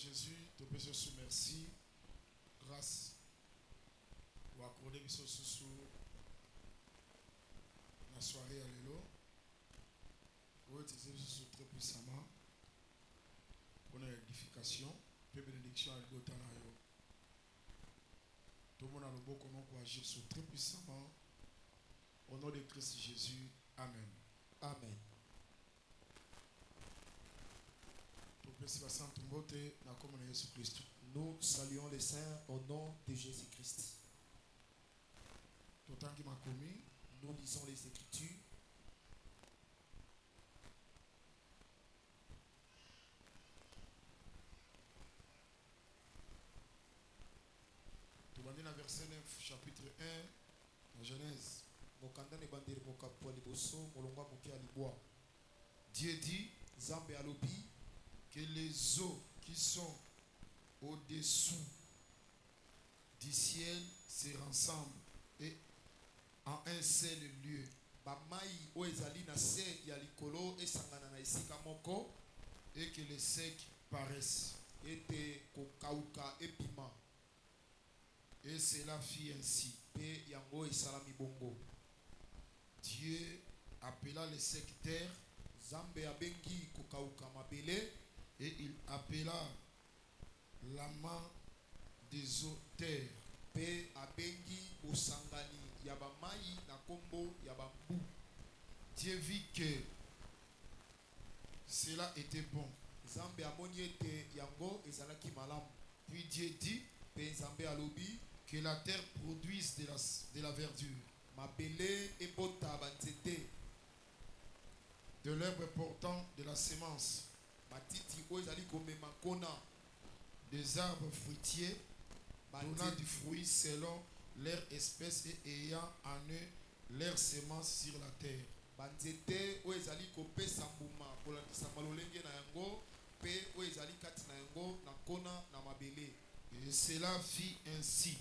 Jésus, te pèse merci, grâce, ou accorder sous la soirée à l'élo, ou utiliser très puissamment pour notre édification, pour bénédiction à l'Otanayo. Tout le monde a le beau comment pour agir sur très puissamment. Au nom de Christ Jésus, Amen. Amen. Nous saluons les saints au nom de Jésus-Christ. Nous lisons les Écritures. Verset 9, chapitre 1, la Genèse. Dieu dit que les eaux qui sont au-dessous du ciel se rassemblent et en un seul lieu. Et que les secs paraissent. Et cela fit ainsi. Dieu appela les secs terres. Et il appela la main des eaux terre. Dieu vit que cela était bon. Puis Dieu dit que la terre produise de la verdure, de l'herbe portant de la semence, des arbres fruitiers donnant du fruit selon leur espèce et ayant en eux leur semence sur la terre. Et cela fit ainsi.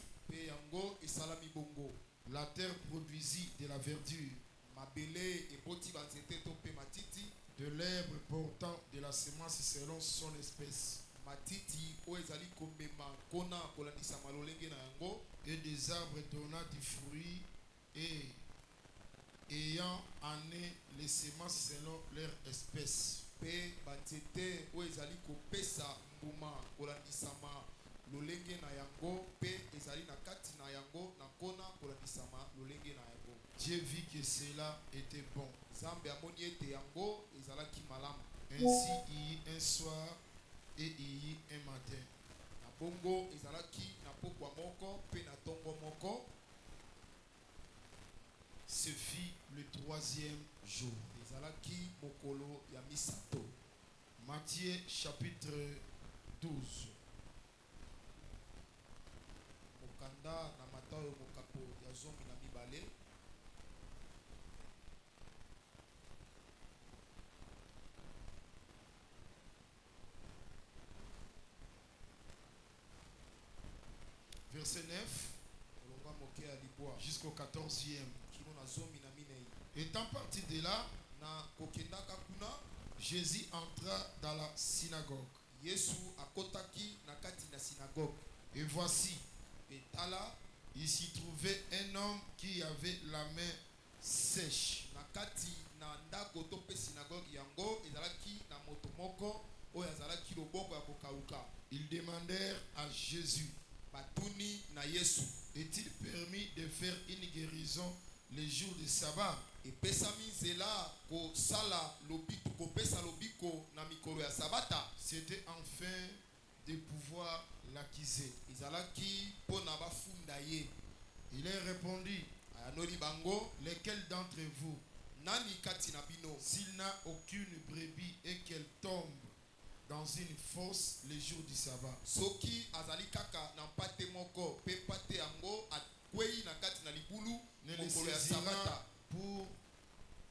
La terre produisit de la verdure, de l'herbe portant de la semence selon son espèce, et des arbres donnant du fruit et ayant en eux les semences selon leur espèce. Dieu vit que cela était bon. Ainsi il y eut un soir et il y eut un matin. Ce fut le troisième jour. Matthieu chapitre 12. Verset 9 jusqu'au 14e. Étant parti de là, Jésus entra dans la synagogue. Et voici, il s'y trouvait un homme qui avait la main sèche. Ils demandèrent à Jésus, est-il permis de faire une guérison les jours de sabbat? C'était enfin de pouvoir l'accuser. Il leur répondit, lesquels d'entre vous, s'il n'a aucune brebis et qu'elle tombe dans une fosse les jours du sabbat, ne les saisira pour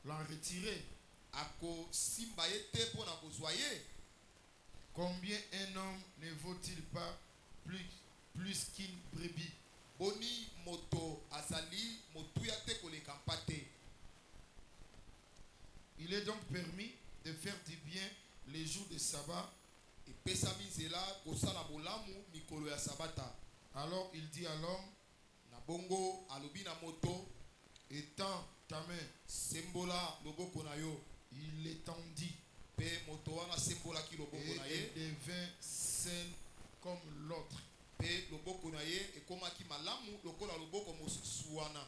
l'en retirer? Combien un homme ne vaut-il pas plus qu'une brebis? Il est donc permis de faire du bien les jours de sabbat epesami nzela kosala bolamu mikolo ya sabata. Alors il dit à l'homme, Na bongo alobi na moto, étends ta main. sembola loboko na yo. Il l'étendit Pe moto wana sembolaki loboko na et ye. elle devint saine comme l'autre. Pe loboko na ye ekomaki malamu lokola loboko mosusu wana.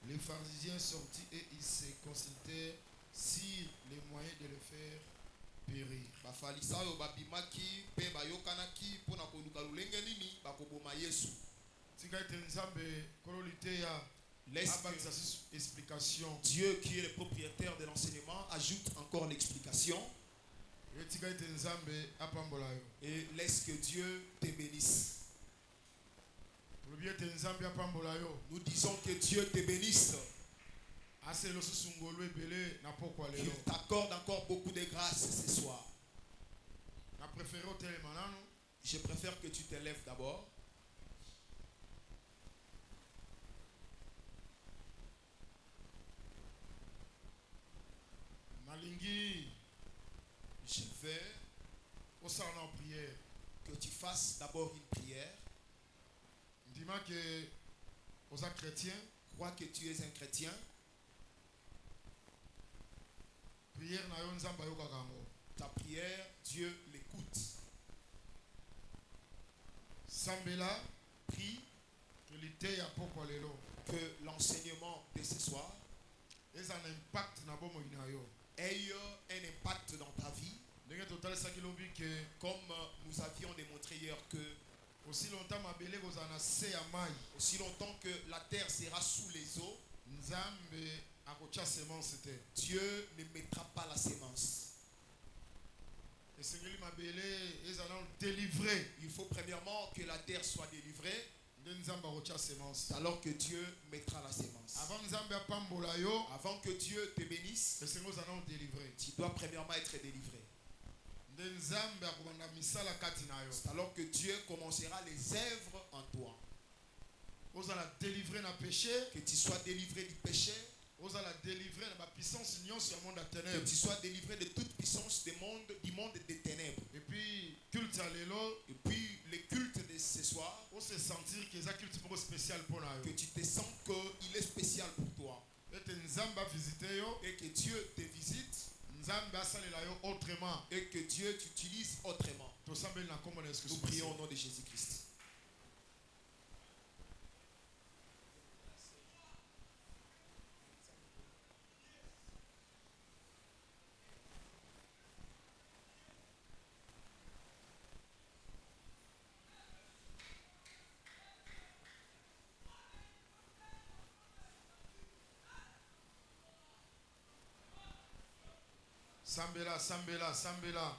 Les pharisiens sortis et ils se consultèrent sur les moyens de le faire périr. Bafarisayo babimaki pe bayokanaki mpona koluka lolenge nini bakoboma Yesu. Tika ete nzambe kololite ya Laisse abakisa que explication. Dieu, qui est le propriétaire de l'enseignement, ajoute encore l'explication. Et tika ete nzambe apambola yo. Et laisse que Dieu te bénisse. Lobi ete nzambe apambola yo. Nous disons que Dieu te bénisse. Ase lo susungolo ebele na pokwa Il lelo. t'accorde encore beaucoup de grâce ce soir. Na préféré hotel manano. Je préfère que tu te lèves d'abord. Nalingi Je veux osala en prière. que tu fasses d'abord une prière. Ndima que osa chrétien, Crois que tu es un chrétien. prière na yo nzambe ayokaka yango. Ta prière, Dieu l'écoute. Sambela Prie que l'ité ya pokwa lelo. que l'enseignement de ce soir Eza un impact na bomo ina yo. ait un impact dans ta vie. Ndenge total saki lobi que Comme nous avions démontré hier que aussi longtemps mabele kozana se ya mai. aussi longtemps que la terre sera sous les eaux, Nzambe akocha semence te. Dieu ne mettra pas la sémence. Esengeli mabele ezana délivré. Il faut premièrement que la terre soit délivrée, Nde nzambe akocha semence. alors que Dieu mettra la sémence. Avant nzambe apambola yo, Avant que Dieu te bénisse, esengo ozana délivré. tu dois premièrement être délivré. Nde nzambe akobanda misala kati na yo. C'est alors que Dieu commencera les œuvres en toi. Ozala délivré na péché, Que tu sois délivré du péché, ozala délivré na ba puissance nyonso ya monde ya que ténèbres. tu sois délivré de toute puissance du monde des ténèbres. Et puis culte ya lelo, Et puis le culte de ce soir, on se sentir que eza culte moko spécial mpona que yo. tu te sens qu'il est spécial pour toi. Ete nzambe avisite yo, Et que Dieu te visite nzambe asalela yo autrement. et que Dieu t'utilise autrement. Tosambeli na kombo na Yesu Nous Kristo. prions au nom de Jésus-Christ. Sambela, sambela, sambela.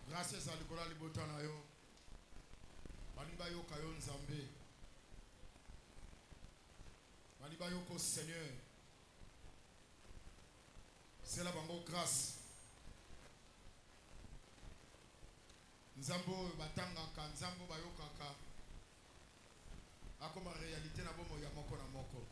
Grâce à l'ikola libota na yo. Baliba yo kayo nzambe. Baliba yo ko Seigneur. C'est la bango grâce. Nzambo batangaka, nzambo bayokaka. Akoma réalité na bomo ya moko na moko.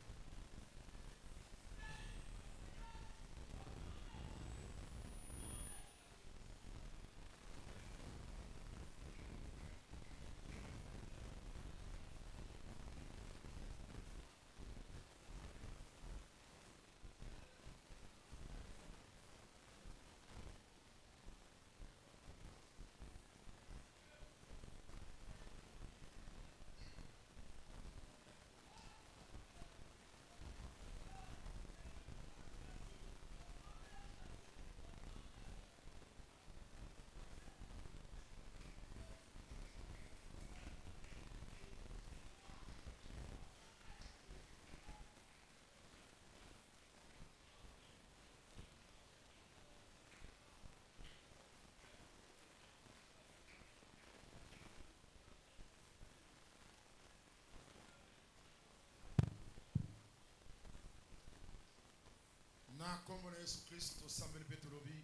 Comme Jésus Christ,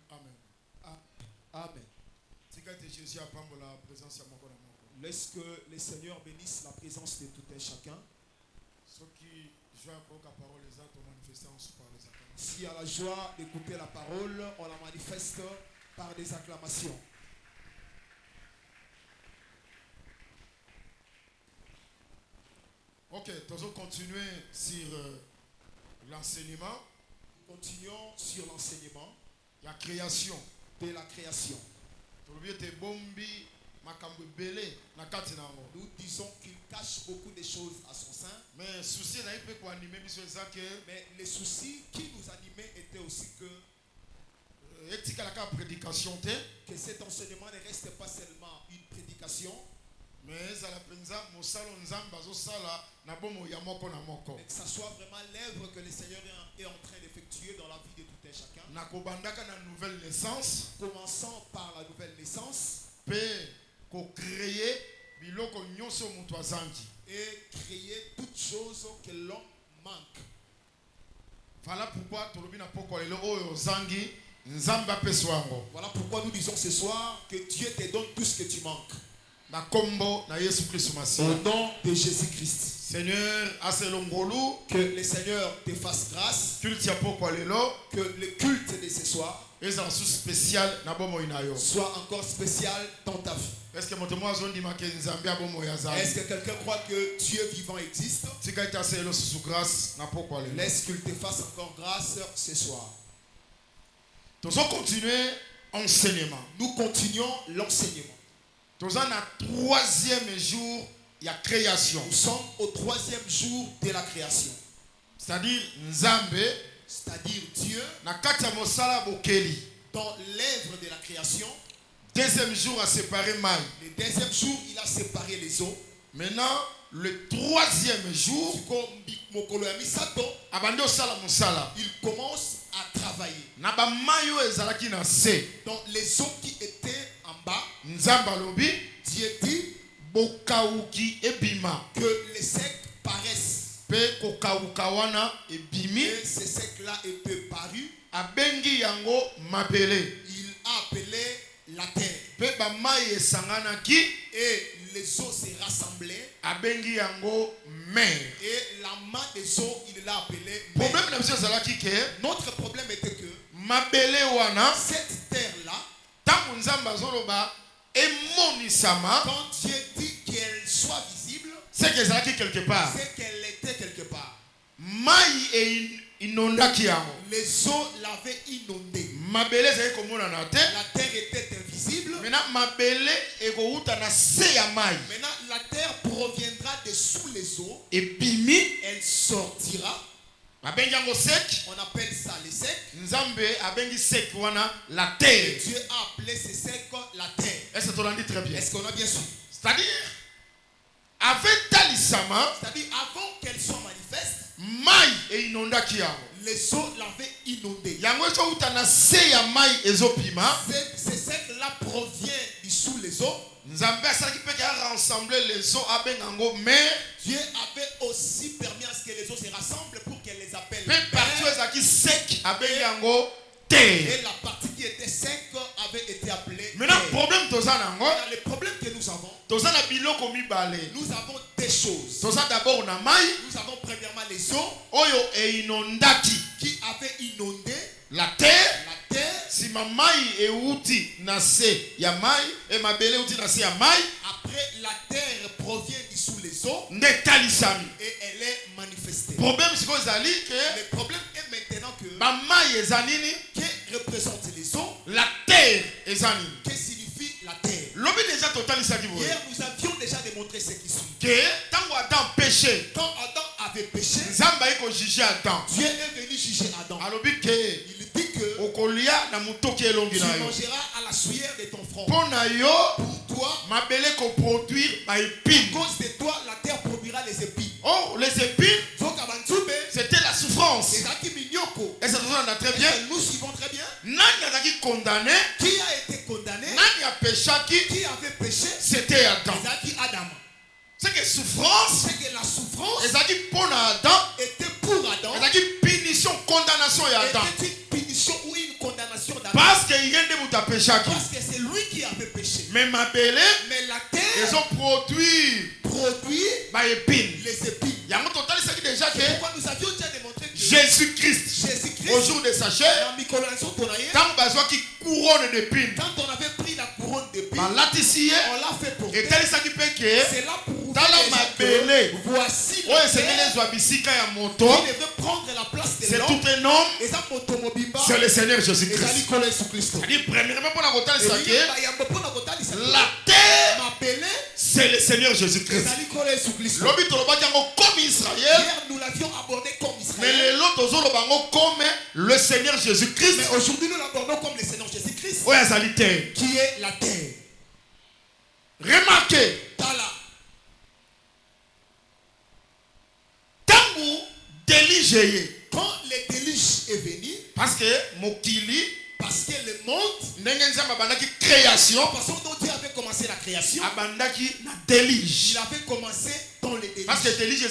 amen. Amen. Laisse que le Seigneur bénisse la présence de tout un chacun. Si à la joie d'écouter la parole, on la manifeste par des acclamations. Ok, nous allons continuer sur l'enseignement. Continuons sur l'enseignement. La création. De la création. Nous disons qu'il cache beaucoup de choses à son sein. Mais les soucis qui nous animaient étaient aussi que cet enseignement ne reste pas seulement une prédication, mais que ça soit vraiment l'œuvre que le Seigneur est en train d'effectuer dans la vie de tout un chacun. Commençons par la nouvelle naissance. Et créer toutes choses que l'homme manque. Voilà pourquoi nous disons ce soir que Dieu te donne tout ce que tu manques. Au nom de Jésus-Christ. Seigneur, que le Seigneur te fasse grâce. Que le culte de ce soir soit encore spécial dans ta vie. Est-ce que quelqu'un croit que Dieu vivant existe? Laisse qu'il te fasse encore grâce ce soir. Nous continuons l'enseignement. Nous continuons l'enseignement. Nous sommes au 3e jour de la création. Nous sommes au 3e jour de la création. C'est-à-dire Nzambe. C'est-à-dire Dieu. Dans l'œuvre de la création. 2e jour a séparé Maï. Le 2e jour, il a séparé les eaux. Maintenant, le 3e jour, il commence à travailler. Dans les eaux qui étaient en bas, Dieu dit que les secs paraissent. Et ces secs-là étaient parus. Il a appelé la terre. Et les eaux s'est rassemblées. Et la main des eaux, il l'a appelé mer. Notre problème était que cette terre-là, quand Dieu dit qu'elle soit visible, c'est qu'elle était quelque part. Les eaux l'avaient inondée. La terre était invisible. Maintenant, la terre proviendra dessous les eaux. Elle sortira. On appelle ça les secs. Et Dieu a appelé ces secs la terre. Est-ce qu'on a dit très bien? Est-ce qu'on a bien su? C'est-à-dire avant qu'elle soit manifeste, les eaux l'avaient inondée. Ces secs-là provient dessous les eaux. Dieu avait aussi permis à ce que les eaux se rassemblent pour qu'elle les appelle. terre. Et la partie qui était sec avait été appelée Maintenant, terre. problème Le problème que nous avons, nous avons des choses. nous avons Nous avons premièrement les eaux qui avaient inondé la terre. la terre. Si ma maille est outil nase ya maille et ma belle outil nase ya maille. Après, la terre provient sous les eaux et elle est manifestée. Problème c'est que le problème est maintenant que ma maille est zanini. Que représentent les eaux? La terre est zanini. Que signifie la terre? L'homme déjà total ça qui vous. Hier nous avions déjà démontré ce qui suit. Que tant Adam péché. Quand Adam avait péché, Dieu est venu juger Adam. Il dit que tu mangeras à la sueur de ton front. Pour toi, ma belle produire ma épine. À cause de toi, la terre produira les épines. Oh, les épines, c'était la souffrance. Et ça nous a très bien. Nous suivons très bien. Condamné. Qui a été condamné? Qui avait péché? C'était Adam. C'est que souffrance. C'est que la souffrance était pour Adam. Punition, condamnation et Adam. Était une punition ou une condamnation d'Adam. Parce que c'est lui qui avait péché. Mais ma belle, mais la terre, ils ont produit ma épine. Les épines. C'est pourquoi nous avions déjà démontré que Jésus-Christ, au jour de sa chair, quand qui couronne d'épines, quand on avait pris la couronne d'épines, on l'a fait porter. C'est là pour voici qui devait prendre la place de c'est l'homme. tout un homme. C'est le Seigneur Jésus-Christ. Premièrement, pour la terre, c'est le Seigneur Jésus-Christ. Comme Israël, nous l'avions abordé comme mais Israël. comme le Seigneur Jésus-Christ. Mais aujourd'hui, nous l'abordons comme le Seigneur Jésus-Christ. Qui est la terre. Remarquez. Quand le déluge est venu, parce que le monde, création, parce que Dieu avait commencé la création, il avait commencé dans le déluge. Parce que le déluge est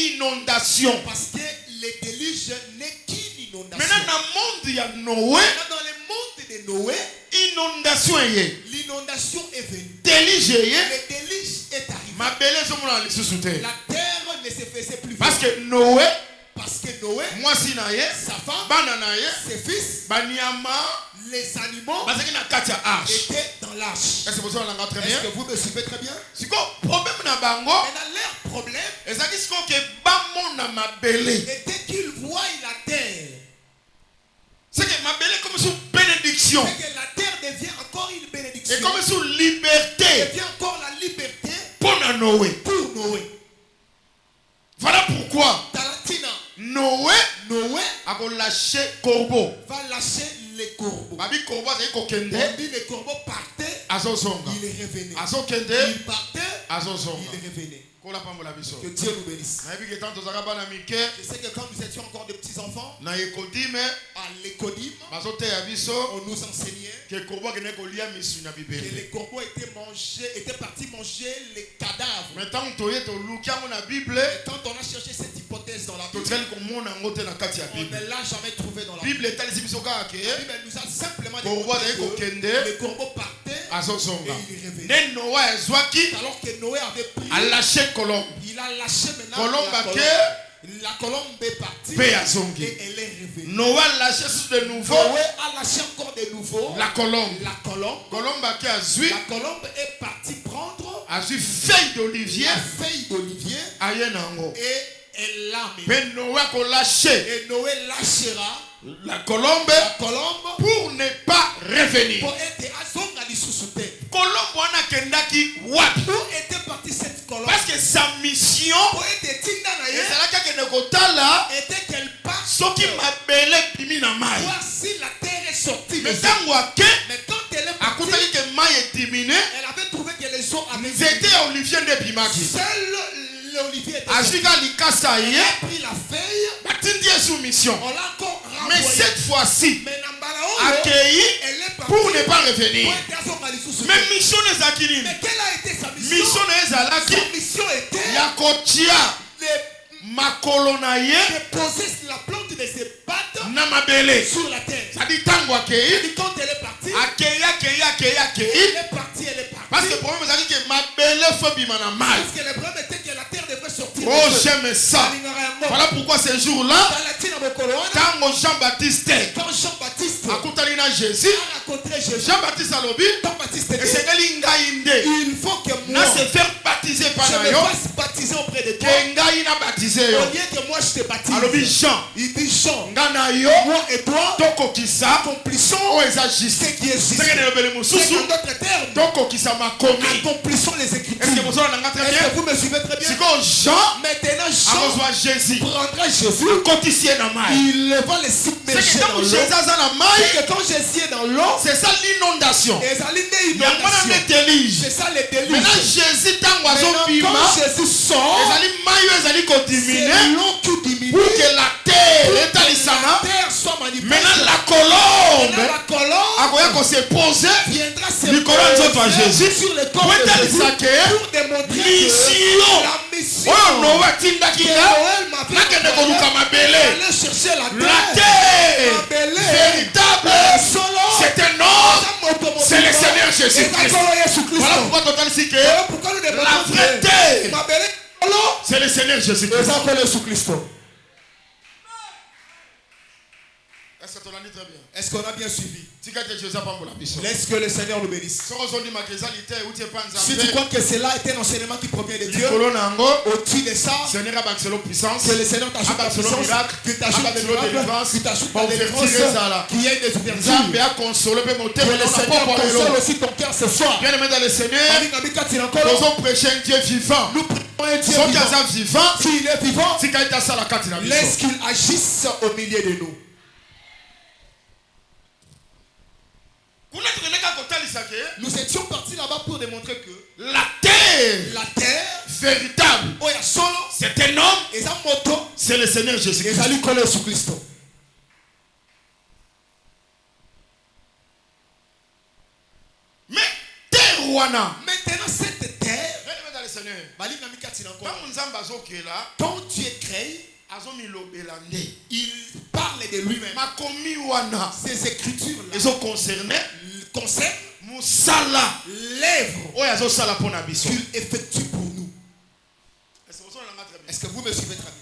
inondation. Parce que le déluge n'est qu'une inondation. Maintenant, dans le monde de Noé, inondation l'inondation est venue. Le déluge est arrivé. La terre ne se faisait plus. Parce que Noé, moi sa femme, ses fils, les animaux étaient dans l'arche. Est-ce que vous me suivez très bien? Maintenant, leur problème était était qu'ils voient la terre. C'est que ma belle est comme sous bénédiction. C'est que la terre devient encore une bénédiction. Et comme sous liberté. Devient encore la liberté pour Noé. Voilà pourquoi Noé a lâché corbeau. Va lâcher les corbeaux. Les corbeaux partaient. Il est revenu. Il partait. Il est revenu. Que Dieu nous bénisse. Je sais que quand nous étions encore des petits enfants, à l'écodime, on nous enseignait que les corbeaux étaient partis manger les cadavres. Mais quand on a cherché cette hypothèse dans la Bible, on ne l'a jamais trouvé dans la Bible. La Bible nous a simplement dit que les corbeaux partaient et il revenait. Alors que Noé avait pris, il a lâché maintenant la colombe est partie et elle est revenue. Noé a lâché de nouveau. Noé a lâché encore de nouveau la colombe. La colombe est partie prendre feuille d'olivier. Et elle l'a mis. Et Noé lâchera la colombe pour ne pas revenir. Où était partie cette colombe? Parce que sa mission était qu'elle passe. Voici la terre est sortie. Mais quand elle est partie, elle avait trouvé que les eaux avaient seul l'olivier était sorti. Elle a pris la feuille. On l'a encore renvoyé. Mais cette fois-ci, accueilli pour ne pas revenir. Mais mission mais quelle a été sa mission? Sa mission était de poser la plante de ses pattes sur la terre. C'est-à-dire tango akei. Quand elle est partie, Akei. elle est partie. Parce que le problème c'est que ma belle femme mana mal. Parce que le problème était que la terre devrait sortir. Oh, j'aime ça. Voilà pourquoi ce jour-là, quand Jean-Baptiste a rencontré Jésus, Jean-Baptiste a lobby, il faut que moi se faire baptiser par je me fasse baptiser auprès de toi. Au lieu que moi je te baptise. Il dit Jean, moi et toi, accomplissons ce qui est juste. C'est en d'autres termes, accomplissons les Écritures. Est-ce que vous me suivez très bien? Maintenant Jean prendra Jésus, il va le submerger dans l'eau. C'est que quand Jésus est dans l'eau, c'est ça l'inondation. C'est ça le déluge. Maintenant Jésus quand Jésus sort, c'est l'eau qui diminue pour que la terre soit manifeste. maintenant la colombe se poser viendra se Jésus sur le corps de Jésus pour démontrer que la mission aller chercher la terre véritable, c'est un homme, c'est le Seigneur Jésus-Christ. Voilà pourquoi total c'est que la vraie terre, c'est le Seigneur Jésus-Christ. Est-ce que tu l'as dit très bien? Est-ce qu'on a bien suivi? Laisse que le Seigneur nous bénisse. Si tu crois que cela est un enseignement qui provient de Dieu, au-dessus de ça, que le Seigneur t'ajoute la puissance, que t'ajoute la délivrance, que t'ajoute la délivrance, qu'il y ait des ouvertures, que le Seigneur console aussi ton cœur ce soir. Bien aimé dans le Seigneur, nous avons prêché un Dieu vivant. Nous prêchons un Dieu vivant. S'il est vivant, laisse qu'il agisse au milieu de nous. Nous étions partis là-bas pour démontrer que la terre véritable, c'est un homme, c'est le Seigneur Jésus-Christ. Mais terre wana, maintenant cette terre, quand Dieu crée, il parle de lui-même. Ces écritures concernent l'œuvre qu'il effectue pour nous. Est-ce que vous me suivez très bien?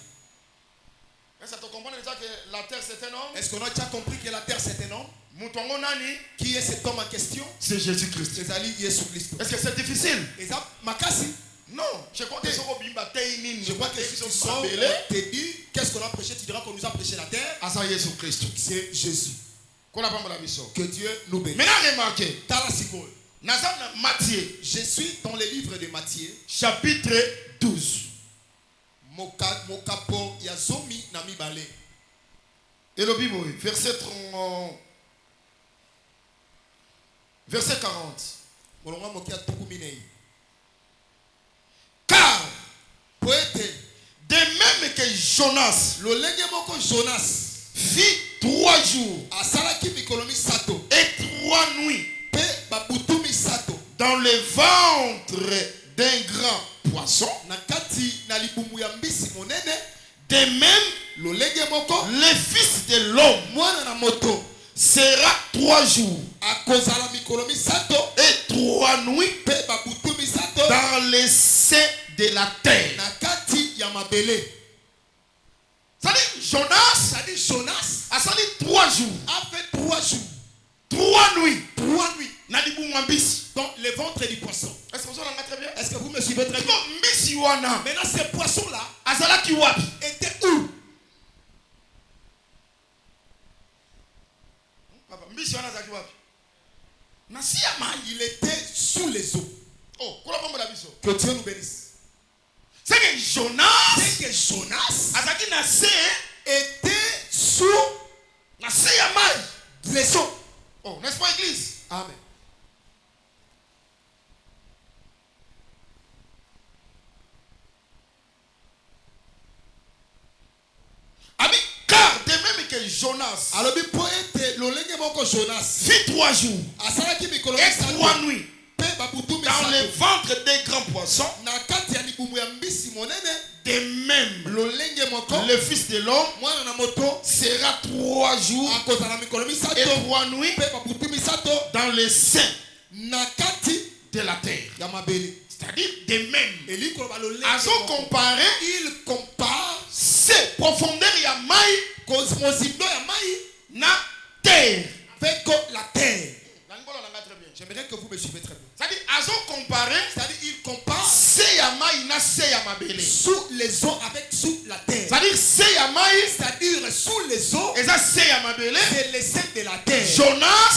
Est-ce qu'on a déjà compris que la terre c'est un homme? Qui est cet homme en question? C'est Jésus-Christ. Est-ce que c'est difficile? Non, je crois que si tu sors, te dis qu'est-ce qu'on a prêché, tu diras qu'on nous a prêché la terre. C'est Jésus. Que Dieu nous bénisse. Maintenant remarquez, Matthieu. Je suis dans le livre de Matthieu, chapitre 12. Mokapo yazomi na mibale. Et le Bible, verset 40. Car, de même que Jonas vit 3 jours et 3 nuits dans le ventre d'un grand poisson, de même le Fils de l'homme sera 3 jours et 3 nuits dans les seins de la terre. Jonas a sali 3 jours. A fait 3 jours. 3 nuits. Dans le ventre du poisson. Est-ce que vous avez très bien? Est-ce que vous me suivez très bien? Maintenant, ces poissons-là étaient où? Il était sous les eaux. Que Dieu nous bénisse. C'est que Jonas était sous les eaux. Oh, n'est-ce pas, église? Amen. Car de même que Jonas fit 3 jours et 3 nuits dans le ventre des grands poissons, de même le Fils de l'homme sera 3 jours et 3 nuits dans les seins de la terre. C'est-à-dire de même. Il compare ces profondeurs na terre avec la terre. J'aimerais que vous me suivez très bien. C'est-à-dire, il compare sous les eaux avec sous la terre. C'est-à-dire, sous les eaux, c'est les seins de la terre. Jonas,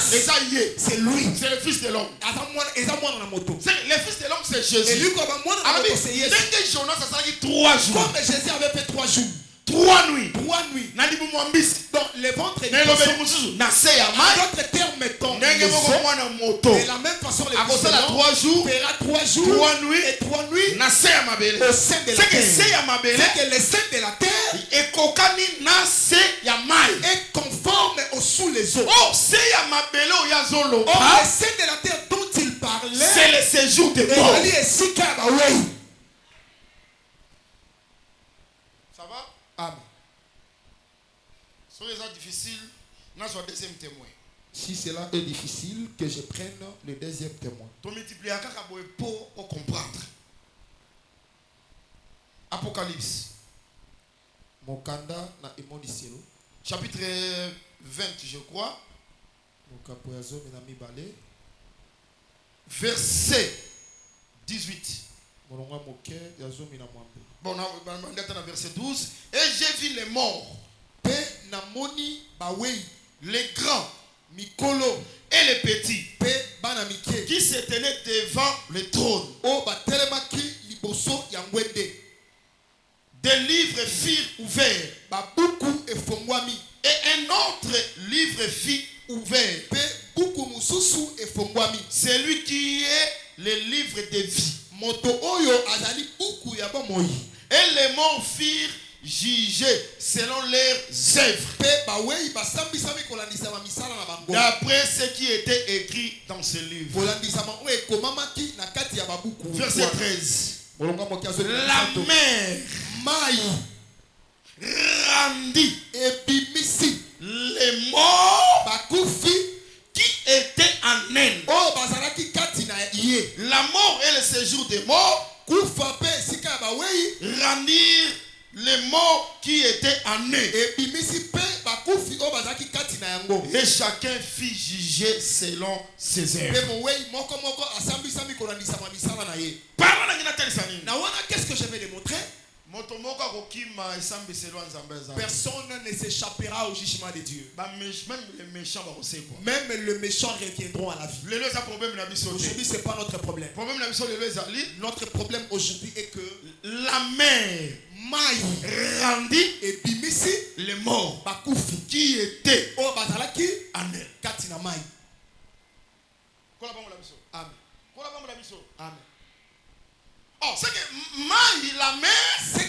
c'est lui. C'est le Fils de l'homme. Le Fils de l'homme, c'est Jésus. Et lui, comme Jonas, ça sera 3 jours. Comme Jésus avait fait 3 jours. 3 nuits. Donc le ventre est en d'autres termes, mettons. De la même façon, le Fils de l'homme 3 jours, fera 3 jours 3 nuits et 3 nuits au sein de la terre. C'est que le sein de la terre est conforme au sous les eaux. Oh, le sein de la terre dont il parlait, c'est le séjour des morts. Ça va? Amen. C'est difficile. N'a soit deuxième témoin. Si cela est difficile, que je prenne le deuxième témoin. Tu multiplies pour comprendre. Apocalypse. Chapitre 20, je crois. Verset 18. Bon, on a verset 12. Et j'ai vu les morts, les grands, et les petits, qui se tenaient devant le trône. Des livres firent ouverts, et un autre livre fit ouvert. C'est lui qui est le livre de vie. Et les morts firent juger selon leurs œuvres, d'après ce qui était écrit dans ce livre. Verset 13. La mer rendit les morts qui étaient en elle. La mort et le séjour des morts rendirent les morts qui étaient en eux. Et chacun fit juger selon ses œuvres. Qu'est-ce que je vais démontrer? Personne ne s'échappera au jugement de Dieu. Même les méchants reviendront à la vie. Aujourd'hui, ce n'est pas notre problème. Notre problème aujourd'hui est que la mer rendit et bimisi les morts qui étaient en elle. Amen. Oh, c'est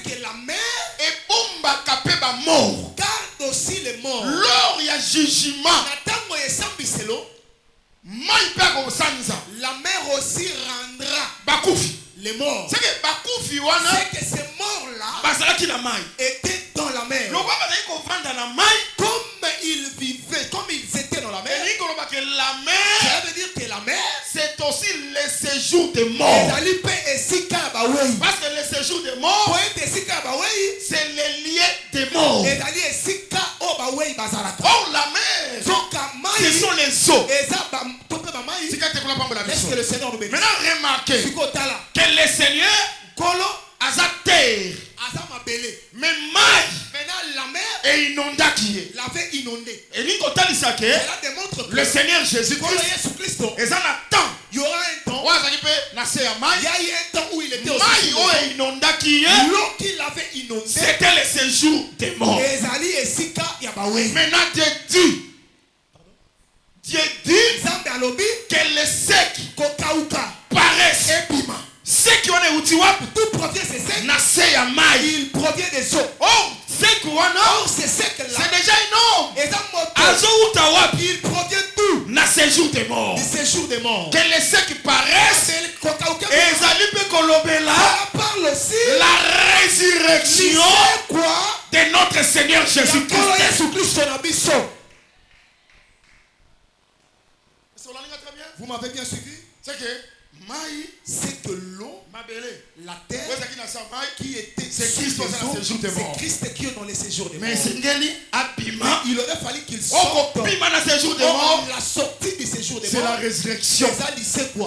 que la mer, est bomba kapeba mort. Garde aussi les morts. Lors il y a jugement. La mer aussi rendra bakufi les morts. C'est que bakufi wana, c'est que ces morts là étaient dans la mer. Comme ils vivaient, comme ils étaient dans la mer. Ça veut dire que la mer, c'est aussi le séjour des morts. Parce que le séjour des morts, c'est le lien des morts. Or la mer, ce sont les eaux. Est-ce que le Seigneur nous bénisse? Maintenant remarquez que le Seigneur a sa terre, mais maintenant la mer est inondée qui est. l'avait inondé. Et cela démontre que le Seigneur Jésus-Christ est en attend. Il y aura un temps. Il y a eu un temps où il était aussi l'eau qu'il avait inondé. C'était le séjour des morts. Maintenant Dieu dit que les secs paraissent. Ceux qui ont des outils, tout provient de ces secs. Il provient des eaux. Oh, ces secs là, c'est déjà un homme. il provient d'où? Nassé séjour des morts. Du séjour des morts. Que les ceux qui paraissent et ça parle aussi la résurrection de notre Seigneur Jésus-Christ. Vous m'avez bien suivi? C'est que l'eau, la terre qui était c'est Christ qui est dans les séjours des morts. Mais il aurait fallu qu'il sorte. La sortie du séjour des morts, c'est la résurrection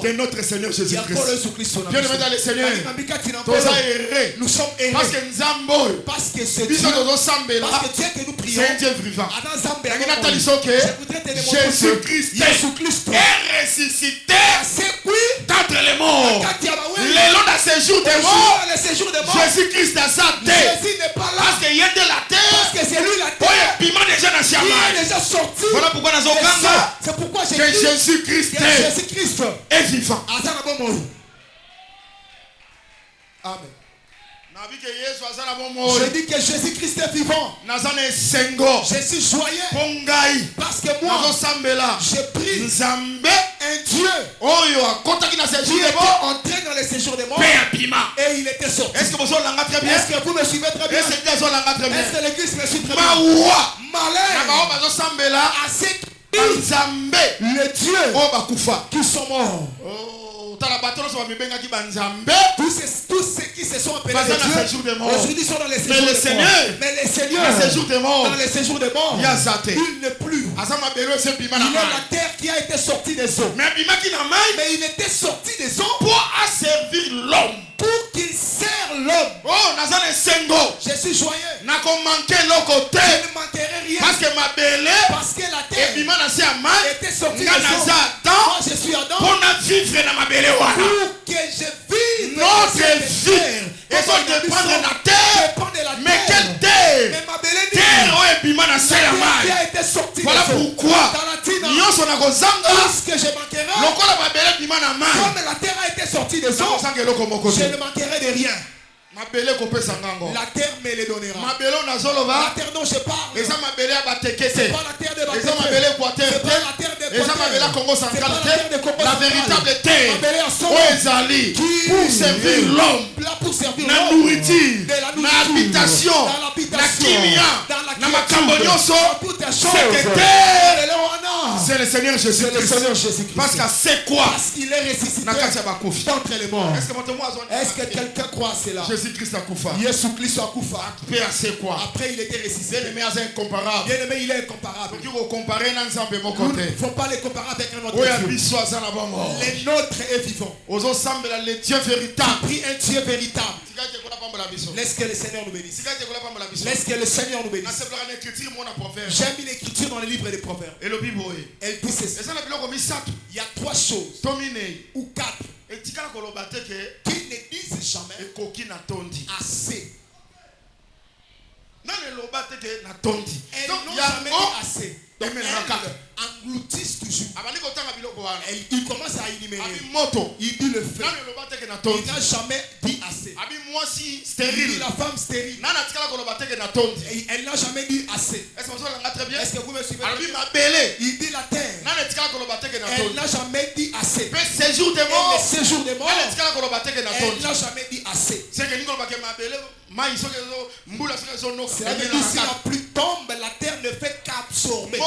de notre Seigneur Jésus-Christ. Bien aimé dans le Seigneur, nous sommes errés. Parce que c'est Dieu que nous prions. C'est un Dieu vivant. Jésus-Christ est ressuscité d'entre les morts. Le long d'un séjour des morts, Jésus-Christ a sa terre. Parce qu'il y a de la terre. Parce que c'est lui la terre. Il est déjà sorti. Voilà pourquoi nous avons c'est pourquoi que Jésus-Christ est vivant. Amen. Je dis que Jésus-Christ est vivant. Je suis joyeux. Parce que moi, j'ai pris un Dieu qui était entré dans les séjours des morts. Et il était sorti. Est-ce que vous me suivez très bien? Est-ce que l'église me suit très bien? Malheur à ceux le Dieu qui sont morts. Tous ceux qui se sont appelés les dieux aujourd'hui sont dans les séjours des morts. Mais les seigneurs dans les séjours des morts, il n'est plus. Il est la terre qui a été sortie des eaux. Mais il était sorti des eaux pour asservir l'homme. Pour qu'il sert l'homme. Je suis joyeux. Je ne manquerai rien. Parce que la terre était sortie des eaux. Moi je suis Adam. Pour que je vive notre vie. Et ça dépend de la terre. Mais quelle terre? Terre qui a été sortie. Voilà pourquoi parce que je manquerai. Comme la terre a été sortie des eaux, je ne manquerai de rien. La terre me les donnera. La terre dont je parle, c'est pas la terre de Bateké, c'est pas la terre de Congo, la véritable terre pour servir l'homme, la nourriture, l'habitation, la kimia, la makambonyoso, cette terre, c'est le Seigneur Jésus-Christ. Parce que c'est quoi? Parce qu'il est ressuscité d'entre les morts. Est-ce que quelqu'un croit cela? Jésus-Christ a kufa. Jésus-Christ a kufa. Après il était ressuscité. Bien-aimé, incomparable. Bien-aimé, il est incomparable. Nous ne faut pas les comparer avec un autre Dieu. Le nôtre est vivant. Le Dieu véritable. Pris un Dieu véritable. Laisse que le Seigneur nous bénisse. Laisse que le Seigneur nous bénisse. J'aime l'écriture dans le livre des Proverbes. Elle dit ceci. Il y a 3 choses ou 4 qui ne disent jamais assez. Elles n'ont jamais dit assez. Donc elles engloutissent toujours. Il commence à énumérer. Il dit le feu. Il n'a jamais dit assez. Il dit la femme stérile. Elle n'a jamais dit assez. Est-ce que vous me suivez? Il dit la terre. Elle n'a jamais dit assez. Le séjour des morts. Elle n'a jamais dit assez. Si la pluie tombe, la terre ne fait qu'absorber. Si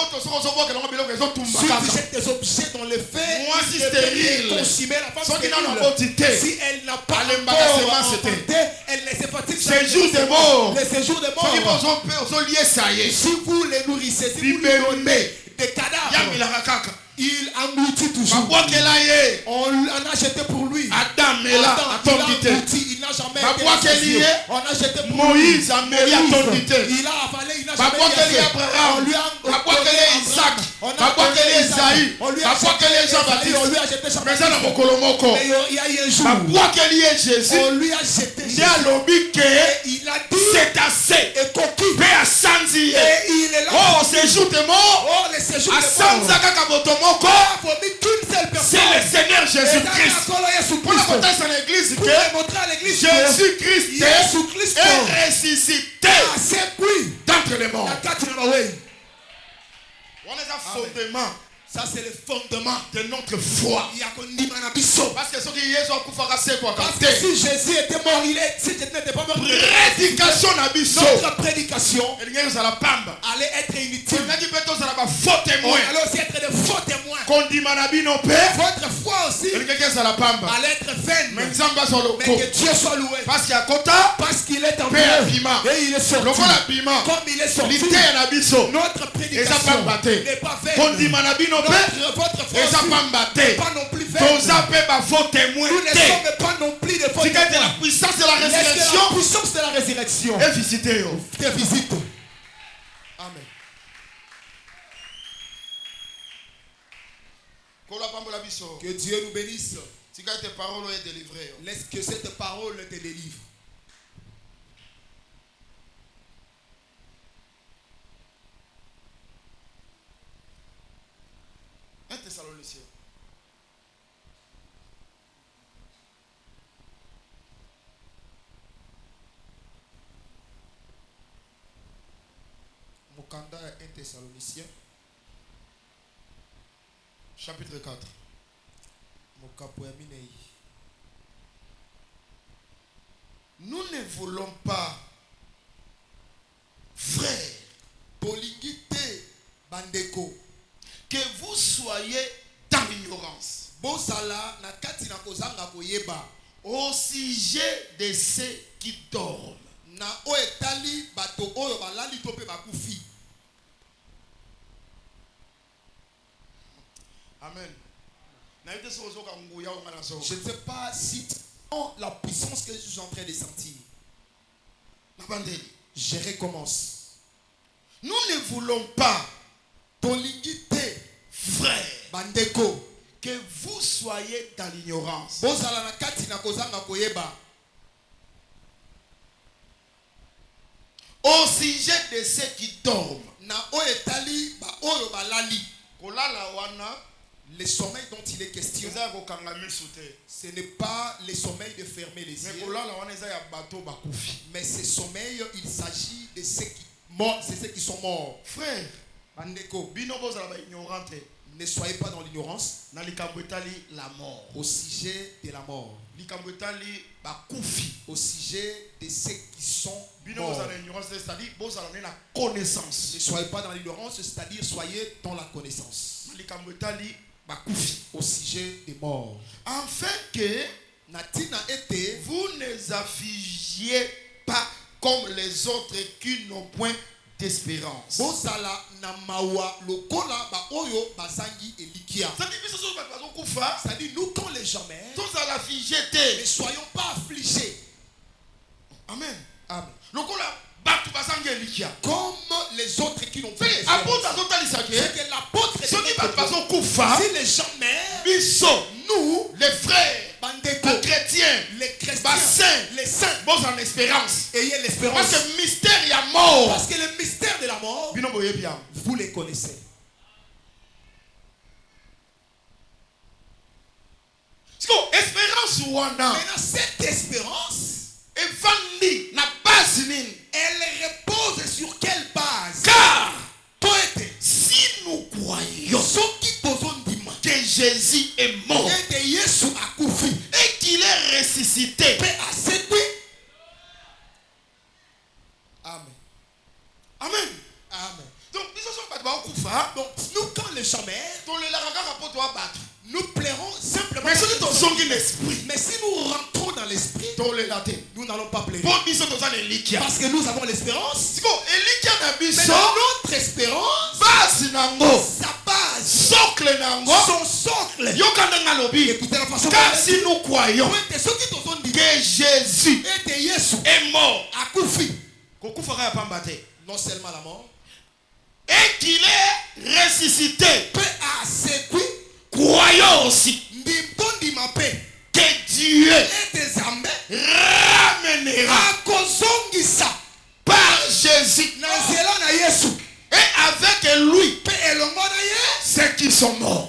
tu jettes des objets dans le feu, consommer la femme stérile. Si elle n'a pas emporté, elle ne se fatigue jamais. Séjour des morts. Le séjour des morts. Si vous les nourrissez, si vous les donnez des cadavres, il engloutit toujours. On a jeté pour lui. Adam il n'a jamais été. On a jeté pour Moïse. Il a avalé, il n'a jamais été. On lui a Isaac. On lui a jeté sa mais il y a eu un jour. On lui a jeté. Il a dit c'est assez. Et il est là. Oh, séjour des morts. Oh, le séjour des morts. C'est le Seigneur Jésus-Christ. Pour montrer à l'église Jésus-Christ est ressuscité d'entre les morts. On est un fondement. Ça c'est le fondement de notre foi. Parce que si Jésus était mort, si Jésus n'était pas mort, notre prédication allait être inutile. Alors aussi être de faux témoins. Votre foi aussi allait être vaine. Mais que Dieu soit loué. Parce qu'il est en Dieu. Et il est sorti. Comme il est sorti, notre prédication n'est pas vaine. Votre foi n'est pas non plus vaine. Nous ne sommes pas non plus de faux témoins. La puissance de la résurrection. La puissance de la résurrection. Et visitez. Te visite. Amen. Que Dieu nous bénisse. Laisse que cette parole te délivre. Un Thessaloniciens. Mokanda un Thessaloniciens. Chapitre 4. Nous ne voulons pas, frères, Polingite bandeko, que vous soyez dans l'ignorance au sujet de ceux qui dorment. Amen. Je ne sais pas si la puissance que je suis en train de sentir. Je recommence. Nous ne voulons pas, frères, bandeko, que vous soyez dans l'ignorance au sujet de ceux qui dorment. Le sommeil dont il est question, ce n'est pas le sommeil de fermer les yeux, mais ce sommeil, il s'agit de ceux qui sont morts. Frère, bandeko, ne soyez pas dans l'ignorance la mort. Au sujet de la mort, au sujet de ceux qui sont morts. Ne soyez pas dans l'ignorance, c'est-à-dire soyez dans la connaissance. Au sujet des morts, afin que vous ne affligiez pas comme les autres qui n'ont point d'espérance. C'est-à-dire nous quand les gens meurent, ne soyons pas affligés. Amen. Amen. Comme les autres qui n'ont pas d'espérance. C'est que l'apôtre si les gens meurent, nous, les frères, les chrétiens, les saints, en espérance. Ayez l'espérance. Parce que le mystère y a mort. Parce que le mystère de la mort, vous les connaissez. Maintenant, cette espérance, elle repose sur quelle base? Car si nous croyons que Jésus est mort et qu'il est ressuscité, Amen. Amen. Amen. Donc nous quand les gens meurent, nous plairons simplement. Mais si nous rentrons dans l'esprit, nous n'allons pas plairer. Parce que nous avons l'espérance. Mais notre espérance, sa base, son socle. Écoutez la façon. Car si nous croyons que Jésus est mort, non seulement la mort, et qu'il est ressuscité, croyons aussi que Dieu ramènera par Jésus et avec lui ceux qui sont morts.